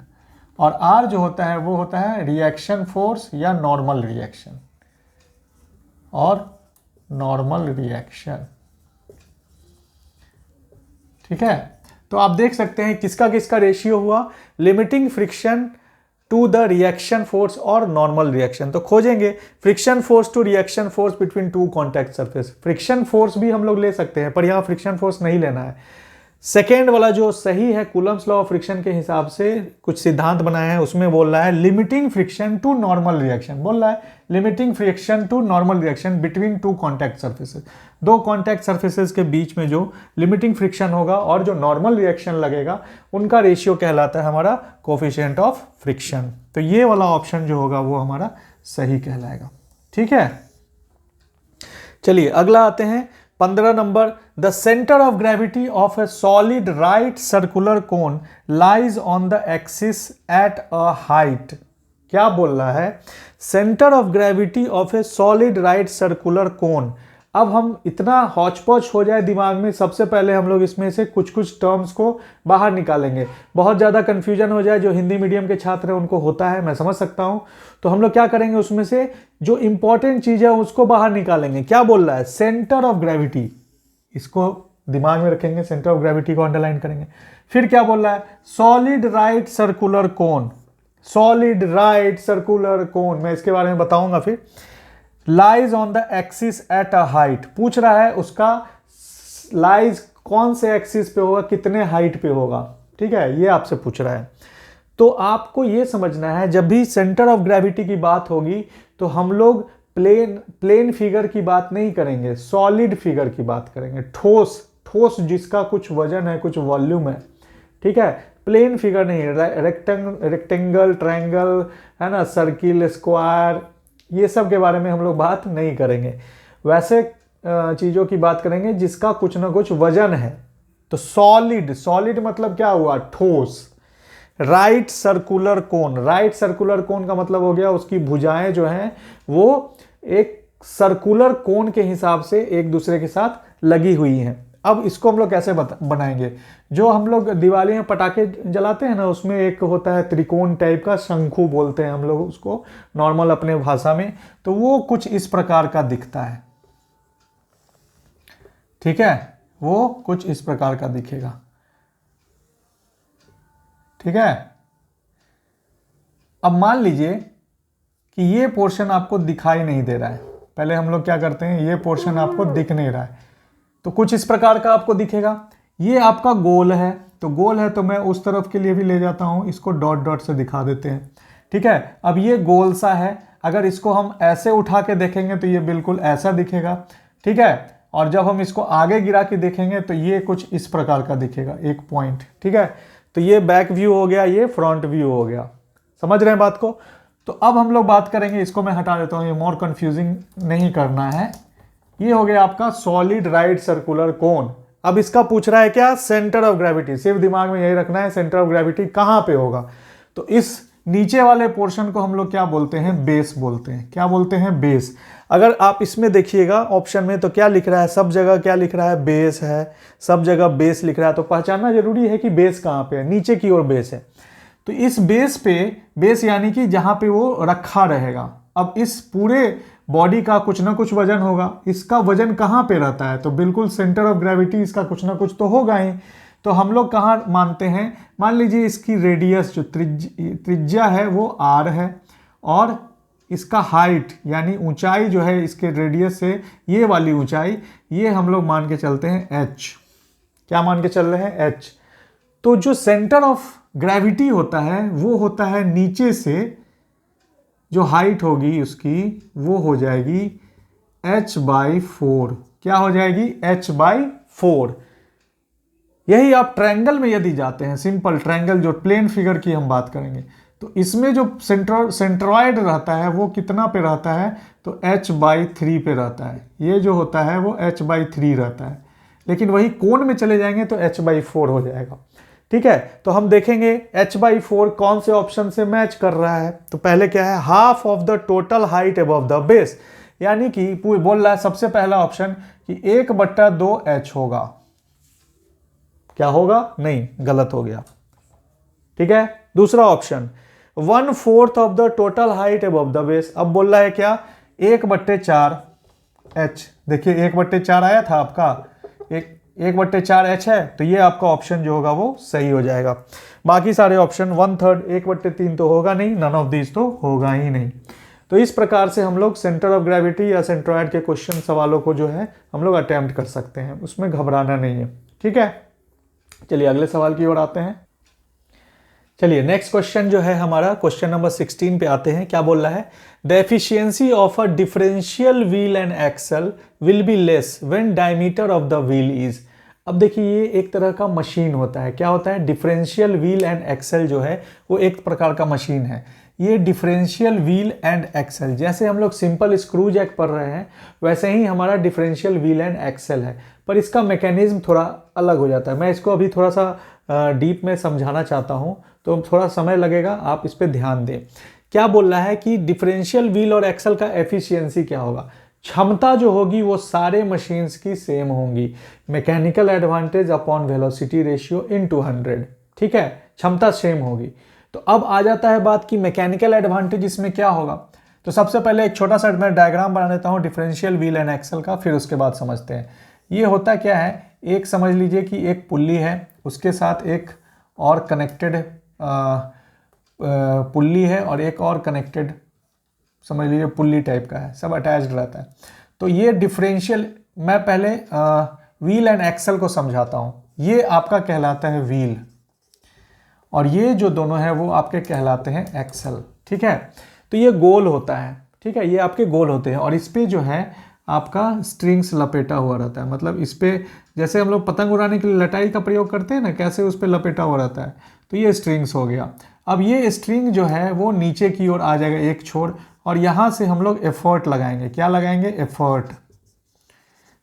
और आर जो होता है वो होता है रिएक्शन फोर्स या नॉर्मल रिएक्शन, और नॉर्मल रिएक्शन, ठीक है। तो आप देख सकते हैं किसका किसका रेशियो हुआ, limiting friction to the reaction force और नॉर्मल रिएक्शन। तो खोजेंगे friction force to reaction force between two contact surface. Friction force भी हम लोग ले सकते हैं, पर यहाँ फ्रिक्शन फोर्स नहीं लेना है। सेकेंड वाला जो सही है, कूलम्स लॉ ऑफ फ्रिक्शन के हिसाब से कुछ सिद्धांत बनाया है, उसमें बोल रहा है limiting friction to normal reaction, बोल रहा है limiting friction to normal reaction between two contact surfaces. दो कॉन्टैक्ट सर्फेसेस के बीच में जो लिमिटिंग फ्रिक्शन होगा और जो नॉर्मल रिएक्शन लगेगा, उनका रेशियो कहलाता है हमारा कोफिशिएंट ऑफ फ्रिक्शन। तो ये वाला ऑप्शन जो होगा वो हमारा सही कहलाएगा, ठीक है। चलिए अगला आते हैं 15 number. The centre of gravity of A solid right circular cone lies on the axis at a height. क्या बोल रहा है, centre of gravity of A solid right circular cone. अब हम इतना हौच-पौच हो जाए दिमाग में, सबसे पहले हम लोग इसमें से कुछ कुछ टर्म्स को बाहर निकालेंगे। बहुत ज़्यादा कन्फ्यूजन हो जाए, जो हिंदी मीडियम के छात्र हैं उनको होता है, मैं समझ सकता हूँ। तो हम लोग क्या करेंगे, उसमें से जो इंपॉर्टेंट चीज़ है उसको बाहर निकालेंगे। क्या बोल रहा है, सेंटर ऑफ ग्रेविटी, इसको दिमाग में रखेंगे, सेंटर ऑफ ग्रेविटी को अंडरलाइन करेंगे। फिर क्या बोल रहा है, solid right circular cone, solid right circular cone, मैं इसके बारे में बताऊंगा फिर। Lies on the axis at a height, पूछ रहा है उसका लाइज कौन से एक्सिस पे होगा, कितने हाइट पे होगा, ठीक है, ये आपसे पूछ रहा है। तो आपको ये समझना है, जब भी सेंटर ऑफ ग्रेविटी की बात होगी तो हम लोग प्लेन फिगर की बात नहीं करेंगे, सॉलिड फिगर की बात करेंगे, ठोस जिसका कुछ वजन है, कुछ वॉल्यूम है, ठीक है। प्लेन फिगर नहीं, रेक्टेंगल, ट्रायंगल, है ना, सर्किल, स्क्वायर, ये सब के बारे में हम लोग बात नहीं करेंगे। वैसे चीज़ों की बात करेंगे जिसका कुछ ना कुछ वजन है। तो सॉलिड मतलब क्या हुआ, ठोस। Right circular cone. Right circular cone का मतलब हो गया उसकी भुजाएं जो हैं वो एक सर्कुलर कोन के हिसाब से एक दूसरे के साथ लगी हुई हैं। अब इसको हम लोग कैसे बनाएंगे? जो हम लोग दिवाली में पटाखे जलाते हैं ना, उसमें एक होता है त्रिकोण टाइप का, शंकु बोलते हैं हम लोग उसको नॉर्मल अपने भाषा में। तो वो कुछ इस प्रकार का दिखता है, ठीक है, वो कुछ इस प्रकार का दिखेगा, ठीक है। अब मान लीजिए कि ये पोर्शन आपको दिखाई नहीं दे रहा है। पहले हम लोग क्या करते हैं, ये पोर्शन आपको दिख नहीं रहा है, तो कुछ इस प्रकार का आपको दिखेगा। ये आपका गोल है, तो गोल है तो मैं उस तरफ के लिए भी ले जाता हूं, इसको डॉट डॉट से दिखा देते हैं, ठीक है। अब ये गोल सा है, अगर इसको हम ऐसे उठा के देखेंगे तो ये बिल्कुल ऐसा दिखेगा, ठीक है। और जब हम इसको आगे गिरा के देखेंगे तो ये कुछ इस प्रकार का दिखेगा, एक पॉइंट, ठीक है। तो ये बैक व्यू हो गया, ये फ्रंट व्यू हो गया, समझ रहे हैं बात को। तो अब हम लोग बात करेंगे, इसको मैं हटा देता हूं, ये मोर कंफ्यूजिंग नहीं करना है। ये हो गया आपका सॉलिड राइट सर्कुलर कोन। अब इसका पूछ रहा है क्या, सेंटर ऑफ ग्रेविटी। सिर्फ दिमाग में यही रखना है, सेंटर ऑफ ग्रेविटी कहां पे होगा। तो इस नीचे वाले पोर्शन को हम लोग क्या बोलते हैं, बेस बोलते हैं। क्या बोलते हैं, बेस। अगर आप इसमें देखिएगा ऑप्शन में तो क्या लिख रहा है, सब जगह क्या लिख रहा है, बेस है, सब जगह बेस लिख रहा है। तो पहचानना जरूरी है कि बेस कहां पे है, नीचे की ओर बेस है। तो इस बेस पे, बेस यानी कि जहां पे वो रखा रहेगा। अब इस पूरे बॉडी का कुछ ना कुछ वजन होगा, इसका वजन कहां पे रहता है, तो बिल्कुल सेंटर ऑफ ग्रेविटी इसका कुछ ना कुछ तो होगा ही। तो हम लोग कहां मानते हैं, मान लीजिए इसकी रेडियस जो त्रिज्या है वो r है, और इसका हाइट यानी ऊंचाई जो है इसके रेडियस से ये वाली ऊंचाई, ये हम लोग मान के चलते हैं h। क्या मान के चल रहे हैं, h। तो जो सेंटर ऑफ ग्रेविटी होता है वो होता है नीचे से, जो हाइट होगी उसकी वो हो जाएगी h/4। क्या हो जाएगी, h/4। यही आप ट्रायंगल में यदि जाते हैं, सिंपल ट्रायंगल जो प्लेन फिगर की हम बात करेंगे, तो इसमें जो सेंट्रॉइड रहता है वो कितना पे रहता है, तो h/3 पे रहता है। ये जो होता है वो h/3 रहता है, लेकिन वही कोण में चले जाएंगे तो h/4 हो जाएगा, ठीक है। तो हम देखेंगे h/4 कौन से ऑप्शन से मैच कर रहा है। तो पहले क्या है, half of the total height above the base, यानी कि बोल रहा है सबसे पहला ऑप्शन कि 1/2 h होगा। क्या होगा, नहीं, गलत हो गया, ठीक है। दूसरा option 1/4 of the total height above the base. अब बोल रहा है क्या, 1/4 h। देखिए 1/4 आया था आपका, 1/4 h है, तो ये आपका ऑप्शन जो होगा वो सही हो जाएगा। बाकी सारे ऑप्शन 1/3, 1/3 तो होगा नहीं, नन ऑफ दिस तो होगा ही नहीं। तो इस प्रकार से हम लोग सेंटर ऑफ ग्रेविटी या सेंट्रॉइड के क्वेश्चन सवालों को जो है हम लोग अटेम्प्ट कर सकते हैं, उसमें घबराना नहीं है, ठीक है। चलिए अगले सवाल की ओर आते हैं। चलिए नेक्स्ट क्वेश्चन जो है हमारा, क्वेश्चन नंबर 16 पे आते हैं। क्या बोल रहा है, the efficiency of a differential wheel and axle will be less when diameter of the wheel is. अब देखिए ये एक तरह का मशीन होता है। क्या होता है, डिफरेंशियल व्हील एंड एक्सल जो है वो एक प्रकार का मशीन है। ये डिफरेंशियल व्हील एंड एक्सल, जैसे हम लोग सिंपल स्क्रू जैक पढ़ रहे हैं वैसे ही हमारा डिफरेंशियल व्हील एंड एक्सल है, पर इसका मैकेनिज्म थोड़ा अलग हो जाता है। मैं इसको अभी थोड़ा सा डीप में समझाना चाहता हूं, तो थोड़ा समय लगेगा, आप इस पर ध्यान दें। क्या बोल रहा है कि डिफरेंशियल व्हील और एक्सल का एफिशिएंसी क्या होगा, क्षमता जो होगी वो सारे मशीन्स की सेम होंगी। Mechanical advantage upon velocity ratio into 100, ठीक है, क्षमता सेम होगी। तो अब आ जाता है बात कि मैकेनिकल एडवांटेज इसमें क्या होगा। तो सबसे पहले एक छोटा सा मैं डायग्राम बना देता हूँ डिफरेंशियल व्हील एंड एक्सल का, फिर उसके बाद समझते हैं। ये होता क्या है, एक समझ लीजिए कि एक पुल्ली है, उसके साथ एक और कनेक्टेड पुल्ली है और एक और कनेक्टेड समझ लीजिए पुल्ली टाइप का है, सब अटैच्ड रहता है। तो ये डिफरेंशियल, मैं पहले व्हील एंड एक्सल को समझाता हूँ। ये आपका कहलाता है व्हील और ये जो दोनों है वो आपके कहलाते हैं एक्सल, ठीक है। तो ये गोल होता है, ठीक है, ये आपके गोल होते हैं और इस पे जो है आपका स्ट्रिंग्स लपेटा हुआ रहता है। मतलब इस पे जैसे हम लोग पतंग उड़ाने के लिए लटाई का प्रयोग करते हैं ना, कैसे उस पे लपेटा हुआ रहता है, तो ये स्ट्रिंग्स हो गया। अब ये स्ट्रिंग जो है वो नीचे की ओर आ जाएगा एक छोर, और यहाँ से हम लोग एफर्ट लगाएंगे। क्या लगाएंगे, एफर्ट,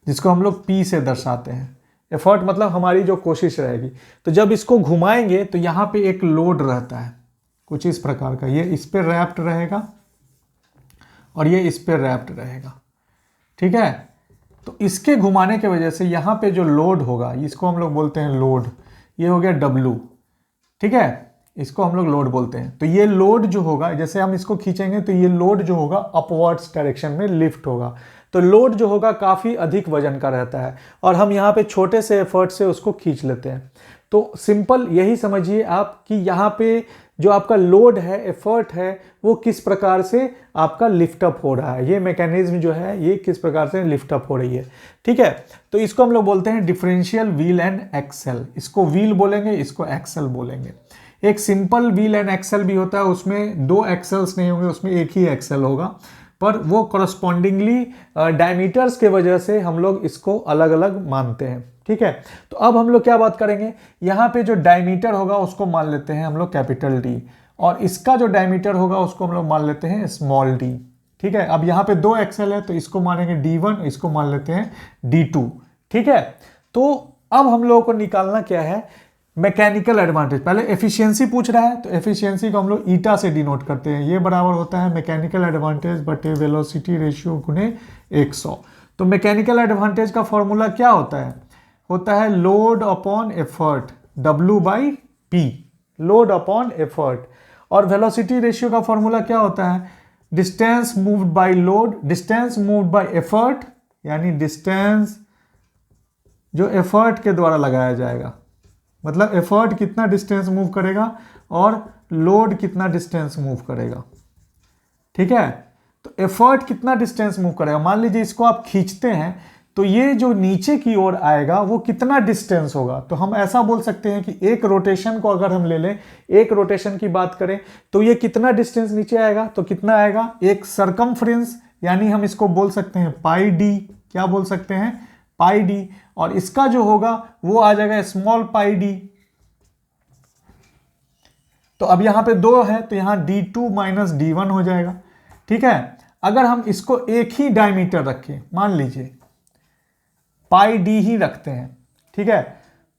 जिसको हम लोग P से दर्शाते हैं। एफर्ट मतलब हमारी जो कोशिश रहेगी। तो जब इसको घुमाएंगे तो यहाँ पे एक लोड रहता है कुछ इस प्रकार का, ये इस पे रैप्ट रहेगा और ये इस पे रैप्ट रहेगा, ठीक है। तो इसके घुमाने की वजह से यहाँ पे जो लोड होगा, इसको हम लोग बोलते हैं लोड, ये हो गया W, ठीक है, इसको हम लोग लोड बोलते हैं। तो ये लोड जो होगा, जैसे हम इसको खींचेंगे तो ये लोड जो होगा अपवर्ड्स डायरेक्शन में लिफ्ट होगा। तो लोड जो होगा काफ़ी अधिक वजन का रहता है और हम यहाँ पे छोटे से एफर्ट से उसको खींच लेते हैं। तो सिंपल यही समझिए आप कि यहाँ पे जो आपका लोड है, एफर्ट है, वो किस प्रकार से आपका लिफ्ट अप हो रहा है, ये मैकेनिज्म जो है ये किस प्रकार से लिफ्ट अप हो रही है, ठीक है। तो इसको हम लोग बोलते हैं डिफरेंशियल व्हील एंड एक्सेल। इसको व्हील बोलेंगे, इसको एक्सेल बोलेंगे। एक सिंपल व्हील एंड एक्सेल भी होता है, उसमें दो एक्सेल्स नहीं होंगे, उसमें एक ही एक्सेल होगा, पर वो करस्पॉन्डिंगली डायमीटर्स के वजह से हम लोग इसको अलग अलग मानते हैं, ठीक है। तो अब हम लोग क्या बात करेंगे, यहाँ पे जो डायमीटर होगा उसको मान लेते हैं हम लोग कैपिटल डी, और इसका जो डायमीटर होगा उसको हम लोग मान लेते हैं स्मॉल डी, ठीक है। अब यहाँ पे दो एक्सेल है तो इसको मानेंगे D1, इसको मान लेते हैं D2, ठीक है। तो अब हम लोगों को निकालना क्या है, मैकेनिकल एडवांटेज। पहले एफिशिएंसी पूछ रहा है तो एफिशिएंसी को हम लोग ईटा से डिनोट करते हैं, ये बराबर होता है मैकेनिकल एडवांटेज बटे वेलोसिटी रेशियो गुने 100। तो मैकेनिकल एडवांटेज का फॉर्मूला क्या होता है load upon effort, W/P, load upon effort. और वेलोसिटी रेशियो का फॉर्मूला क्या होता है, distance moved by load, distance moved by effort, यानी डिस्टेंस जो एफर्ट के द्वारा लगाया जाएगा, मतलब एफर्ट कितना डिस्टेंस मूव करेगा और लोड कितना डिस्टेंस मूव करेगा, ठीक है। तो एफर्ट कितना डिस्टेंस मूव करेगा, मान लीजिए इसको आप खींचते हैं तो ये जो नीचे की ओर आएगा वो कितना डिस्टेंस होगा। तो हम ऐसा बोल सकते हैं कि एक रोटेशन को अगर हम ले लें, एक रोटेशन की बात करें तो ये कितना डिस्टेंस नीचे आएगा, तो कितना आएगा, एक सरकमफ्रेंस, यानी हम इसको बोल सकते हैं पाई डी, क्या बोल सकते हैं, पाई डी। और इसका जो होगा वो आ जाएगा स्मॉल पाई डी। तो अब यहां पे दो है तो यहां D2 माइनस D1 हो जाएगा, ठीक है। अगर हम इसको एक ही डायमीटर रखें, मान लीजिए पाई डी ही रखते हैं, ठीक है,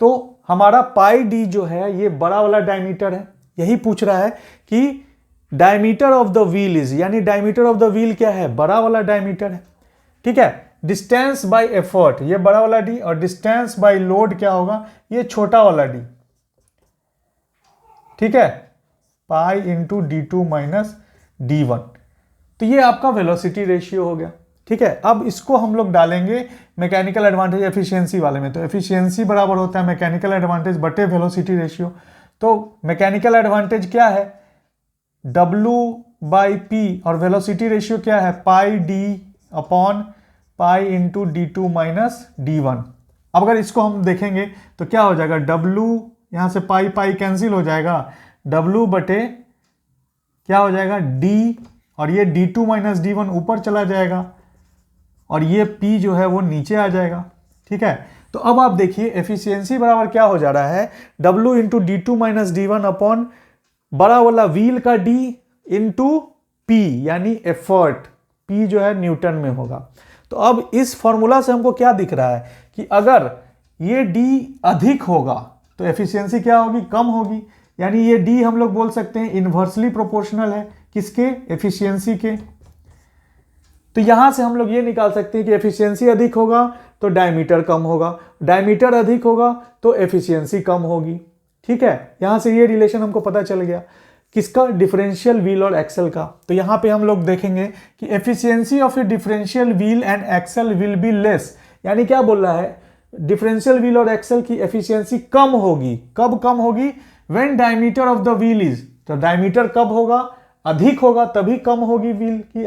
तो हमारा पाई डी जो है ये बड़ा वाला डायमीटर है। यही पूछ रहा है कि diameter of the wheel is, यानी डायमीटर ऑफ द व्हील क्या है, बड़ा वाला डायमीटर है, ठीक है। डिस्टेंस बाय एफर्ट ये बड़ा वाला डी, और डिस्टेंस बाय लोड क्या होगा, ये छोटा वाला डी, ठीक है, पाई इंटू D2 माइनस D1। तो ये आपका वेलोसिटी रेशियो हो गया, ठीक है। अब इसको हम लोग डालेंगे मैकेनिकल एडवांटेज एफिशिएंसी वाले में, तो एफिशिएंसी बराबर होता है मैकेनिकल एडवांटेज बटे वेलोसिटी रेशियो। तो मैकेनिकल एडवांटेज क्या है, W/P, और वेलोसिटी रेशियो क्या है, pi D upon pi into D2 minus D1। अब अगर इसको हम देखेंगे तो क्या हो जाएगा, W, यहां से पाई पाई कैंसिल हो जाएगा, W बटे क्या हो जाएगा D, और ये D2 माइनस D1 ऊपर चला जाएगा और ये P जो है वो नीचे आ जाएगा, ठीक है। तो अब आप देखिए एफिशिएंसी बराबर क्या हो जा रहा है, W into D2 minus D1 upon बड़ा वाला व्हील का D इंटू P, यानी एफर्ट, P जो है न्यूटन में होगा। तो अब इस फॉर्मूला से हमको क्या दिख रहा है कि अगर ये D अधिक होगा तो एफिशिएंसी क्या होगी, कम होगी, यानी ये D हम लोग बोल सकते हैं इन्वर्सली प्रोपोर्शनल है किसके, एफिशिएंसी के। तो यहां से हम लोग ये निकाल सकते हैं कि एफिशिएंसी अधिक होगा तो डायमीटर कम होगा, डायमीटर अधिक होगा तो एफिशिएंसी कम होगी, ठीक है। यहां से ये रिलेशन हमको पता चल गया किसका, डिफरेंशियल व्हील और एक्सेल का। तो यहां पे हम लोग देखेंगे कि efficiency of a differential wheel and axle will be less, यानी क्या बोल रहा है, डिफरेंशियल व्हील और एक्सेल की एफिशिएंसी कम होगी। कब कम होगी, when diameter of the wheel is, तो डायमीटर कब होगा, अधिक होगा तभी कम होगी व्हील की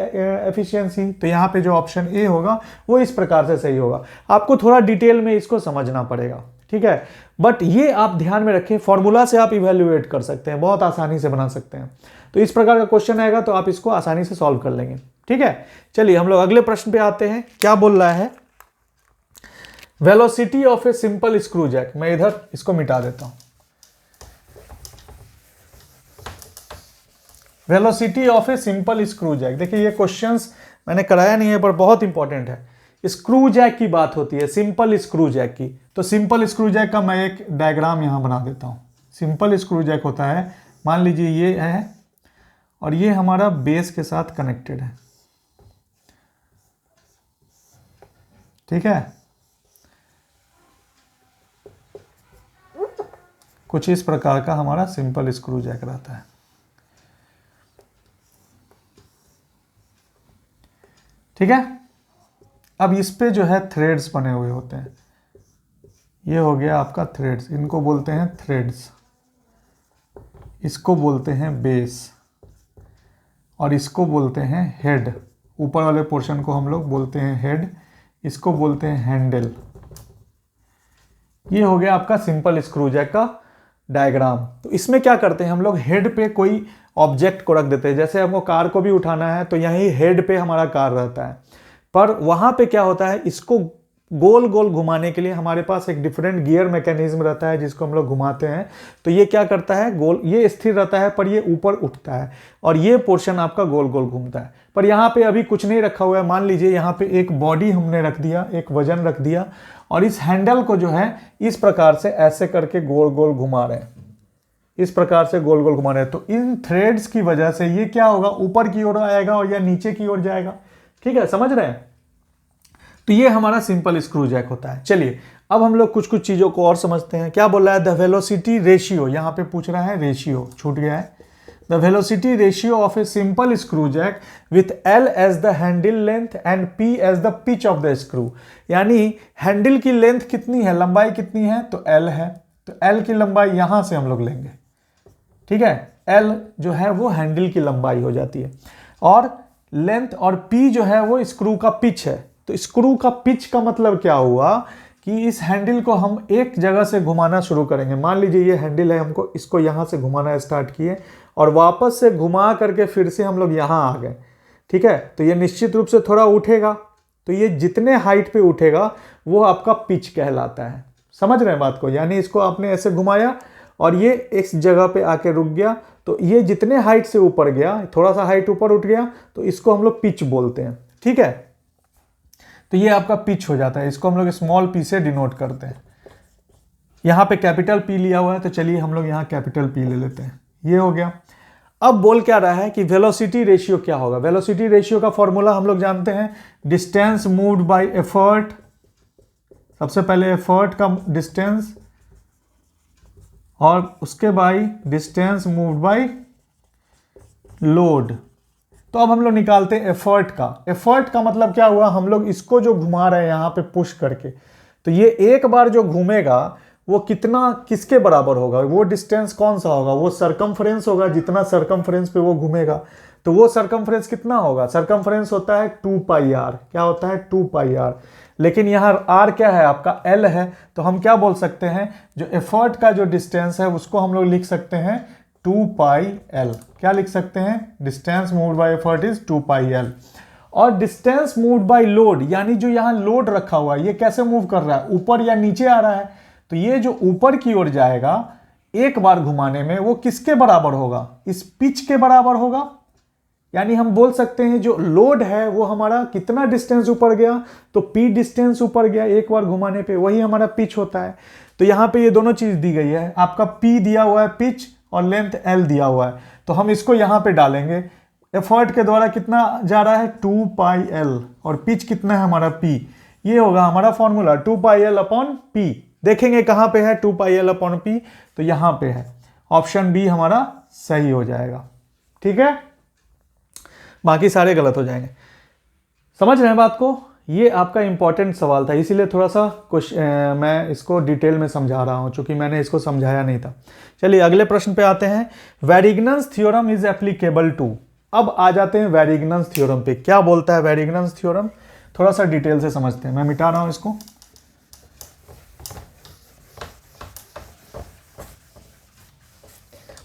एफिशिएंसी। तो यहाँ पे जो ऑप्शन ए होगा वो इस प्रकार से सही होगा। आपको थोड़ा डिटेल में इसको समझना पड़ेगा, ठीक है, बट ये आप ध्यान में रखें, फॉर्मूला से आप इवेल्युएट कर सकते हैं, बहुत आसानी से बना सकते हैं। तो इस प्रकार का क्वेश्चन आएगा तो आप इसको आसानी से सॉल्व कर लेंगे, ठीक है। चलिए हम लोग अगले प्रश्न पे आते हैं। क्या बोल रहा है, velocity of a simple screw jack. मैं इधर इसको मिटा देता हूं, velocity of a simple screw jack. देखिए ये क्वेश्चंस मैंने कराया नहीं है पर बहुत इंपॉर्टेंट है। स्क्रू जैक की बात होती है, सिंपल स्क्रू जैक की। तो सिंपल स्क्रू जैक का मैं एक डायग्राम यहाँ बना देता हूँ। सिंपल स्क्रू जैक होता है, मान लीजिए ये है और ये हमारा बेस के साथ कनेक्टेड है, ठीक है। कुछ इस प्रकार का हमारा सिंपल स्क्रू जैक रहता है, ठीक है। अब इस पे जो है थ्रेड्स बने हुए होते हैं, ये हो गया आपका थ्रेड्स, इनको बोलते हैं थ्रेड्स, इसको बोलते हैं बेस और इसको बोलते हैं हेड। ऊपर वाले पोर्शन को हम लोग बोलते हैं हेड, इसको बोलते हैं हैंडल। ये हो गया आपका सिंपल स्क्रू जैक का डायग्राम। तो इसमें क्या करते हैं हम लोग, हेड पे कोई ऑब्जेक्ट को रख देते हैं। जैसे हमको कार को भी उठाना है तो यहीं हेड पे हमारा कार रहता है, पर वहां पे क्या होता है, इसको गोल गोल घुमाने के लिए हमारे पास एक डिफरेंट गियर मैकेनिज्म रहता है जिसको हम लोग घुमाते हैं। तो ये क्या करता है, गोल, ये स्थिर रहता है पर ये ऊपर उठता है और ये पोर्शन आपका गोल गोल घूमता है। पर यहाँ पे अभी कुछ नहीं रखा हुआ है, मान लीजिए यहाँ पे एक बॉडी हमने रख दिया, एक वजन रख दिया और इस हैंडल को जो है इस प्रकार से ऐसे करके गोल गोल घुमा रहे हैं, इस प्रकार से गोल गोल घुमा रहे हैं। तो इन थ्रेड्स की वजह से ये क्या होगा, ऊपर की ओर आएगा और या नीचे की ओर जाएगा, ठीक है, समझ रहे हैं। तो ये हमारा सिंपल स्क्रू जैक होता है। चलिए अब हम लोग कुछ कुछ चीजों को और समझते हैं। क्या बोल रहा है, द वेलोसिटी रेशियो, यहाँ पे पूछ रहा है रेशियो, छूट गया है। The velocity ratio of a simple screw jack with L as the handle length and P as the pitch of the screw. यानी हैंडल की लेंथ कितनी है, लंबाई कितनी है, तो L है, तो L की लंबाई यहां से हम लोग लेंगे, ठीक है। L जो है वो हैंडल की लंबाई हो जाती है और लेंथ और P जो है वो स्क्रू का पिच है। तो स्क्रू का पिच का मतलब क्या हुआ कि इस हैंडल को हम एक जगह से घुमाना शुरू करेंगे। मान लीजिए ये हैंडल है, हमको इसको यहां से घुमाना स्टार्ट किए और वापस से घुमा करके फिर से हम लोग यहां आ गए, ठीक है। तो ये निश्चित रूप से थोड़ा उठेगा, तो ये जितने हाइट पे उठेगा वो आपका पिच कहलाता है। समझ रहे हैं बात को, यानी इसको आपने ऐसे घुमाया और ये इस जगह पे आके रुक गया, तो ये जितने हाइट से ऊपर गया, थोड़ा सा हाइट ऊपर उठ गया, तो इसको हम लोग पिच बोलते हैं, ठीक है। तो ये आपका पिच हो जाता है, इसको हम लोग स्मॉल पी से डिनोट करते हैं। यहां पे कैपिटल पी लिया हुआ है, तो चलिए हम लोग यहां कैपिटल पी ले लेते हैं, ये हो गया। अब बोल क्या रहा है कि वेलोसिटी रेशियो क्या होगा। वेलोसिटी रेशियो का फॉर्मूला हम लोग जानते हैं, डिस्टेंस मूव्ड बाय एफर्ट, सबसे पहले एफर्ट का डिस्टेंस और उसके by distance moved by load. तो अब हम लोग निकालते हैं एफर्ट का। एफर्ट का मतलब क्या हुआ, हम लोग इसको जो घुमा रहे हैं यहां पे पुश करके, तो ये एक बार जो घूमेगा वो कितना, किसके बराबर होगा, वो डिस्टेंस कौन सा होगा, वो सरकमफ्रेंस होगा, जितना सरकमफ्रेंस पे वो घूमेगा। तो वो सरकमफ्रेंस कितना होगा, सरकमफ्रेंस होता है 2πr, क्या होता है 2πr। लेकिन यहाँ r क्या है आपका, l है, तो हम क्या बोल सकते हैं, जो एफर्ट का जो डिस्टेंस है उसको हम लोग लिख सकते हैं 2πl। क्या लिख सकते हैं, distance moved by effort is 2πl। और डिस्टेंस मूव्ड बाय लोड, यानी जो यहाँ लोड रखा हुआ है ये कैसे मूव कर रहा है, ऊपर या नीचे आ रहा है। तो ये जो ऊपर की ओर जाएगा एक बार घुमाने में, वो किसके बराबर होगा, इस पिच के बराबर होगा। यानी हम बोल सकते हैं जो लोड है वो हमारा कितना डिस्टेंस ऊपर गया, तो P डिस्टेंस ऊपर गया एक बार घुमाने पे, वही हमारा पिच होता है। तो यहाँ पे ये दोनों चीज दी गई है, आपका P दिया हुआ है पिच और लेंथ L दिया हुआ है। तो हम इसको यहाँ पे डालेंगे, एफर्ट के द्वारा कितना जा रहा है 2πl और पिच कितना है हमारा P। ये होगा हमारा फॉर्मूला 2πl/P। देखेंगे कहां पे है 2πl/P, तो यहां पे है, ऑप्शन बी हमारा सही हो जाएगा, ठीक है। बाकी सारे गलत हो जाएंगे। समझ रहे हैं बात को, ये आपका इंपॉर्टेंट सवाल था, इसीलिए थोड़ा सा कुछ मैं इसको डिटेल में समझा रहा हूं, क्योंकि मैंने इसको समझाया नहीं था। चलिए अगले प्रश्न पे आते हैं, वेरिग्नन्स थ्योरम इज एप्लीकेबल टू। अब आ जाते हैं वेरिग्नन्स थ्योरम पे। क्या बोलता है वेरिग्नन्स थ्योरम, थोड़ा सा डिटेल से समझते हैं। मैं मिटा रहा हूं इसको।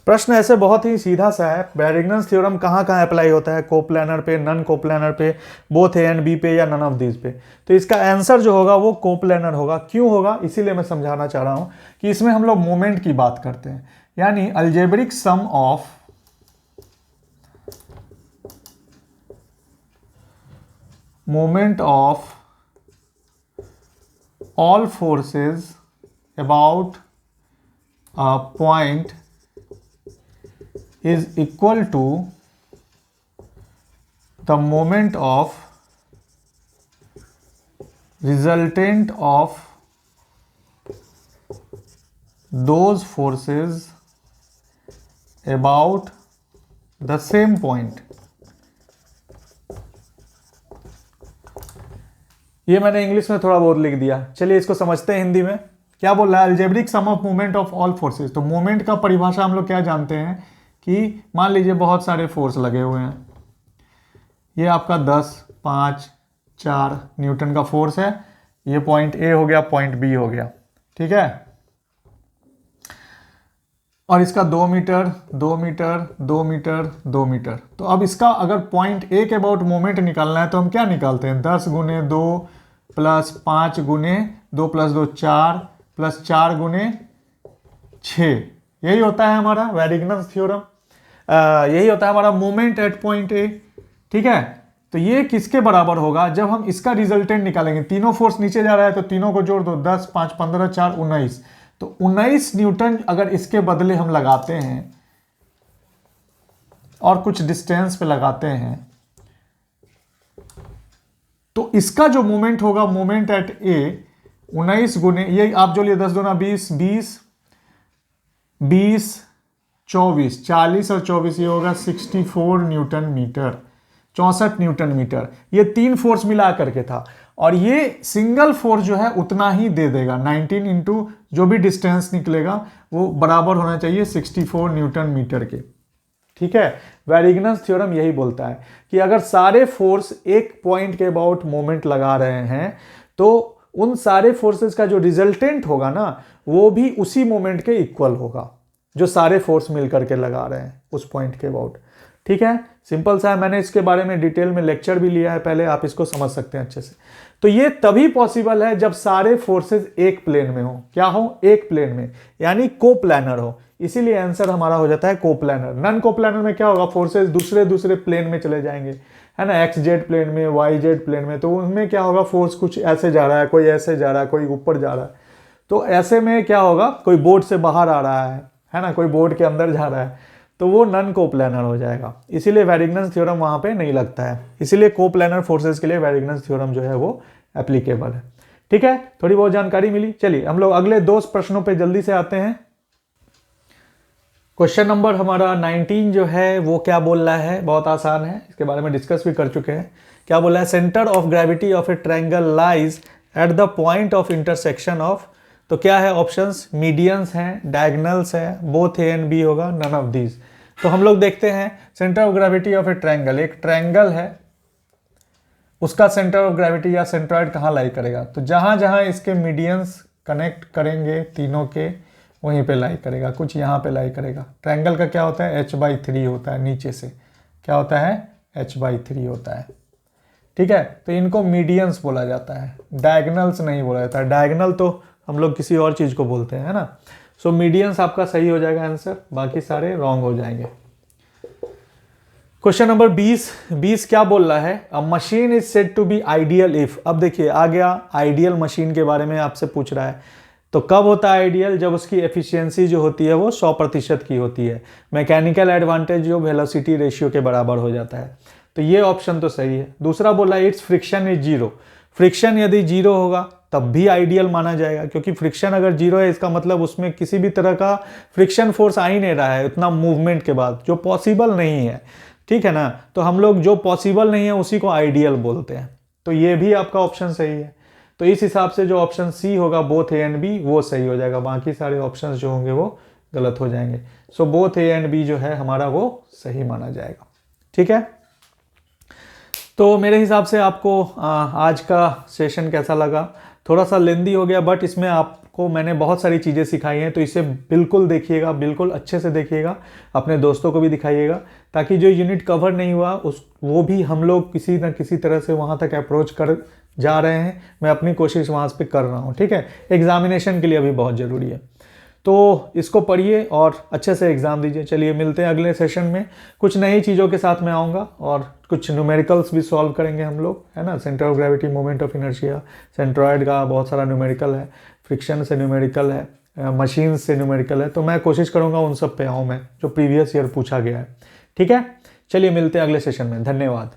प्रश्न ऐसे बहुत ही सीधा सा है, वेरिग्नन्स थ्योरम कहाँ कहाँ अप्लाई होता है, कोप्लानर पे, नॉन कोप्लानर पे, बोथ ए एंड बी पे, या नन ऑफ दिस पे। तो इसका आंसर जो होगा वो कोप्लानर होगा। क्यों होगा, इसीलिए मैं समझाना चाह रहा हूं कि इसमें हम लोग मोमेंट की बात करते हैं, यानी algebraic sum of moment of all forces about a point is equal to the moment of resultant of those forces about the same point। ये मैंने इंग्लिश में थोड़ा बहुत लिख दिया, चलिए इसको समझते हैं हिंदी में। क्या बोल रहा है? Algebraic sum of movement of all forces. तो मूवमेंट का परिभाषा हम लोग क्या जानते हैं कि मान लीजिए बहुत सारे फोर्स लगे हुए हैं, ये आपका 10, 5, 4 न्यूटन का फोर्स है, ये पॉइंट ए हो गया, पॉइंट बी हो गया, ठीक है। और इसका 2 मीटर 2 मीटर 2 मीटर 2 मीटर। तो अब इसका अगर पॉइंट ए के अबाउट मोमेंट निकालना है तो हम क्या निकालते हैं? 10 गुने 2 प्लस 5 गुने 2 प्लस 2 4 प्लस 4 गुने 6। यही होता है हमारा वैरिग्नस थ्योरम, यही होता है हमारा मोमेंट एट पॉइंट ए, ठीक है। तो ये किसके बराबर होगा? जब हम इसका रिजल्टेंट निकालेंगे, तीनों फोर्स नीचे जा रहा है तो तीनों को जोड़ दो, 10, 5, 15, 4, 19। तो 19 न्यूटन अगर इसके बदले हम लगाते हैं और कुछ डिस्टेंस पे लगाते हैं तो इसका जो मोमेंट होगा, मोमेंट एट ए 19 गुने, ये आप जो लिए 10 दूना 20, 20 20 24, 40 और 24, ये होगा 64 न्यूटन मीटर, 64 न्यूटन मीटर। ये 3 फोर्स मिला करके था, और ये सिंगल फोर्स जो है उतना ही दे देगा। 19 इंटू जो भी डिस्टेंस निकलेगा वो बराबर होना चाहिए 64 न्यूटन मीटर के, ठीक है। वैरिग्नस थ्योरम यही बोलता है कि अगर सारे फोर्स एक पॉइंट के अबाउट मोमेंट लगा रहे हैं तो उन सारे फोर्सेस का जो रिजल्टेंट होगा ना, वो भी उसी मोमेंट के इक्वल होगा जो सारे फोर्स मिलकर के लगा रहे हैं उस पॉइंट के अबाउट, ठीक है। सिंपल सा है, मैंने इसके बारे में डिटेल में लेक्चर भी लिया है पहले, आप इसको समझ सकते हैं अच्छे से। तो ये तभी पॉसिबल है जब सारे फोर्सेस एक प्लेन में हो। क्या हो? एक प्लेन में, यानी कोप्लैनर हो। इसीलिए आंसर हमारा हो जाता है कोप्लैनर। नॉन कोप्लैनर में क्या होगा? फोर्सेस दूसरे दूसरे प्लेन में चले जाएंगे, है ना, एक्स जेड प्लेन में, वाई जेड प्लेन में। तो उनमें क्या होगा? फोर्स कुछ ऐसे जा रहा है, कोई ऐसे जा रहा है, कोई ऊपर जा रहा है। तो ऐसे में क्या होगा? कोई बोर्ड से बाहर आ रहा है ना, कोई बोर्ड के अंदर जा रहा है, तो वो नॉन कोप्लैनर हो जाएगा। इसीलिए वैरिग्नस थ्योरम वहां पे नहीं लगता है। इसीलिए कोप्लैनर फोर्सेस के लिए वैरिग्नस थ्योरम जो है वो एप्लीकेबल है, ठीक है। थोड़ी बहुत जानकारी मिली। चलिए हम लोग अगले 2 प्रश्नों पे जल्दी से आते हैं। क्वेश्चन नंबर हमारा 19 जो है वो क्या बोल रहा है? बहुत आसान है, इसके बारे में डिस्कस भी कर चुके हैं। क्या बोला है? Centre of gravity of A triangle lies at the point of intersection of. तो क्या है ऑप्शंस? मीडियंस हैं, डायगोनल्स हैं, बोथ ए एंड बी होगा, नन ऑफ दीज। तो हम लोग देखते हैं centre of gravity of A triangle. एक ट्रायंगल है, उसका सेंटर ऑफ ग्रेविटी या सेंट्रॉइड कहाँ लाई करेगा? तो जहां जहां इसके मीडियंस कनेक्ट करेंगे तीनों के, वहीं पे लाई करेगा। कुछ यहाँ पे लाई करेगा। ट्रायंगल का क्या होता है? h/3 होता है। नीचे से क्या होता है? h/3 होता है, ठीक है। तो इनको मीडियंस बोला जाता है, डायगोनल्स नहीं बोला जाता है। डायगोनल तो हम लोग किसी और चीज को बोलते हैं, है ना। सो मीडियंस आपका सही हो जाएगा आंसर, बाकी सारे रॉन्ग हो जाएंगे। क्वेश्चन नंबर 20 क्या बोल रहा है? A machine is said to be ideal if. अब देखिए आ गया आइडियल मशीन के बारे में आपसे पूछ रहा है। तो कब होता है आइडियल? जब उसकी एफिशिएंसी जो होती है वो 100% की होती है। मैकेनिकल एडवांटेज जो वेलोसिटी रेशियो के बराबर हो जाता है। तो ये ऑप्शन तो सही है। दूसरा बोला इट्स फ्रिक्शन इज 0। फ्रिक्शन यदि 0 होगा तब भी आइडियल माना जाएगा, क्योंकि फ्रिक्शन अगर 0 है इसका मतलब उसमें किसी भी तरह का फ्रिक्शन फोर्स आ ही नहीं रहा है उतना मूवमेंट के बाद, जो पॉसिबल नहीं है, ठीक है ना। तो हम लोग जो पॉसिबल नहीं है उसी को आइडियल बोलते हैं। तो ये भी आपका ऑप्शन सही है। तो इस हिसाब से जो ऑप्शन सी होगा बोथ ए एंड बी वो सही हो जाएगा, बाकी सारे ऑप्शन जो होंगे वो गलत हो जाएंगे। So both A and B जो है हमारा वो सही माना जाएगा, ठीक है। तो मेरे हिसाब से आपको आज का सेशन कैसा लगा? थोड़ा सा लेंदी हो गया, बट इसमें आपको मैंने बहुत सारी चीज़ें सिखाई हैं, तो इसे बिल्कुल देखिएगा, बिल्कुल अच्छे से देखिएगा, अपने दोस्तों को भी दिखाइएगा, ताकि जो यूनिट कवर नहीं हुआ वो भी हम लोग किसी न किसी तरह से वहाँ तक अप्रोच कर जा रहे हैं। मैं अपनी कोशिश वहाँ पे कर रहा हूँ, ठीक है। एग्जामिनेशन के लिए अभी बहुत ज़रूरी है। तो इसको पढ़िए और अच्छे से एग्ज़ाम दीजिए। चलिए मिलते हैं अगले सेशन में, कुछ नई चीज़ों के साथ मैं आऊँगा और कुछ न्यूमेरिकल्स भी सॉल्व करेंगे हम लोग, है ना। Centre of gravity, moment of inertia, centroid का बहुत सारा न्यूमेरिकल है, फ्रिक्शन से न्यूमेरिकल है, मशीन से न्यूमेरिकल है। तो मैं कोशिश करूँगा उन सब पे आऊँ मैं, जो प्रीवियस ईयर पूछा गया है। ठीक है, चलिए मिलते हैं अगले सेशन में। धन्यवाद।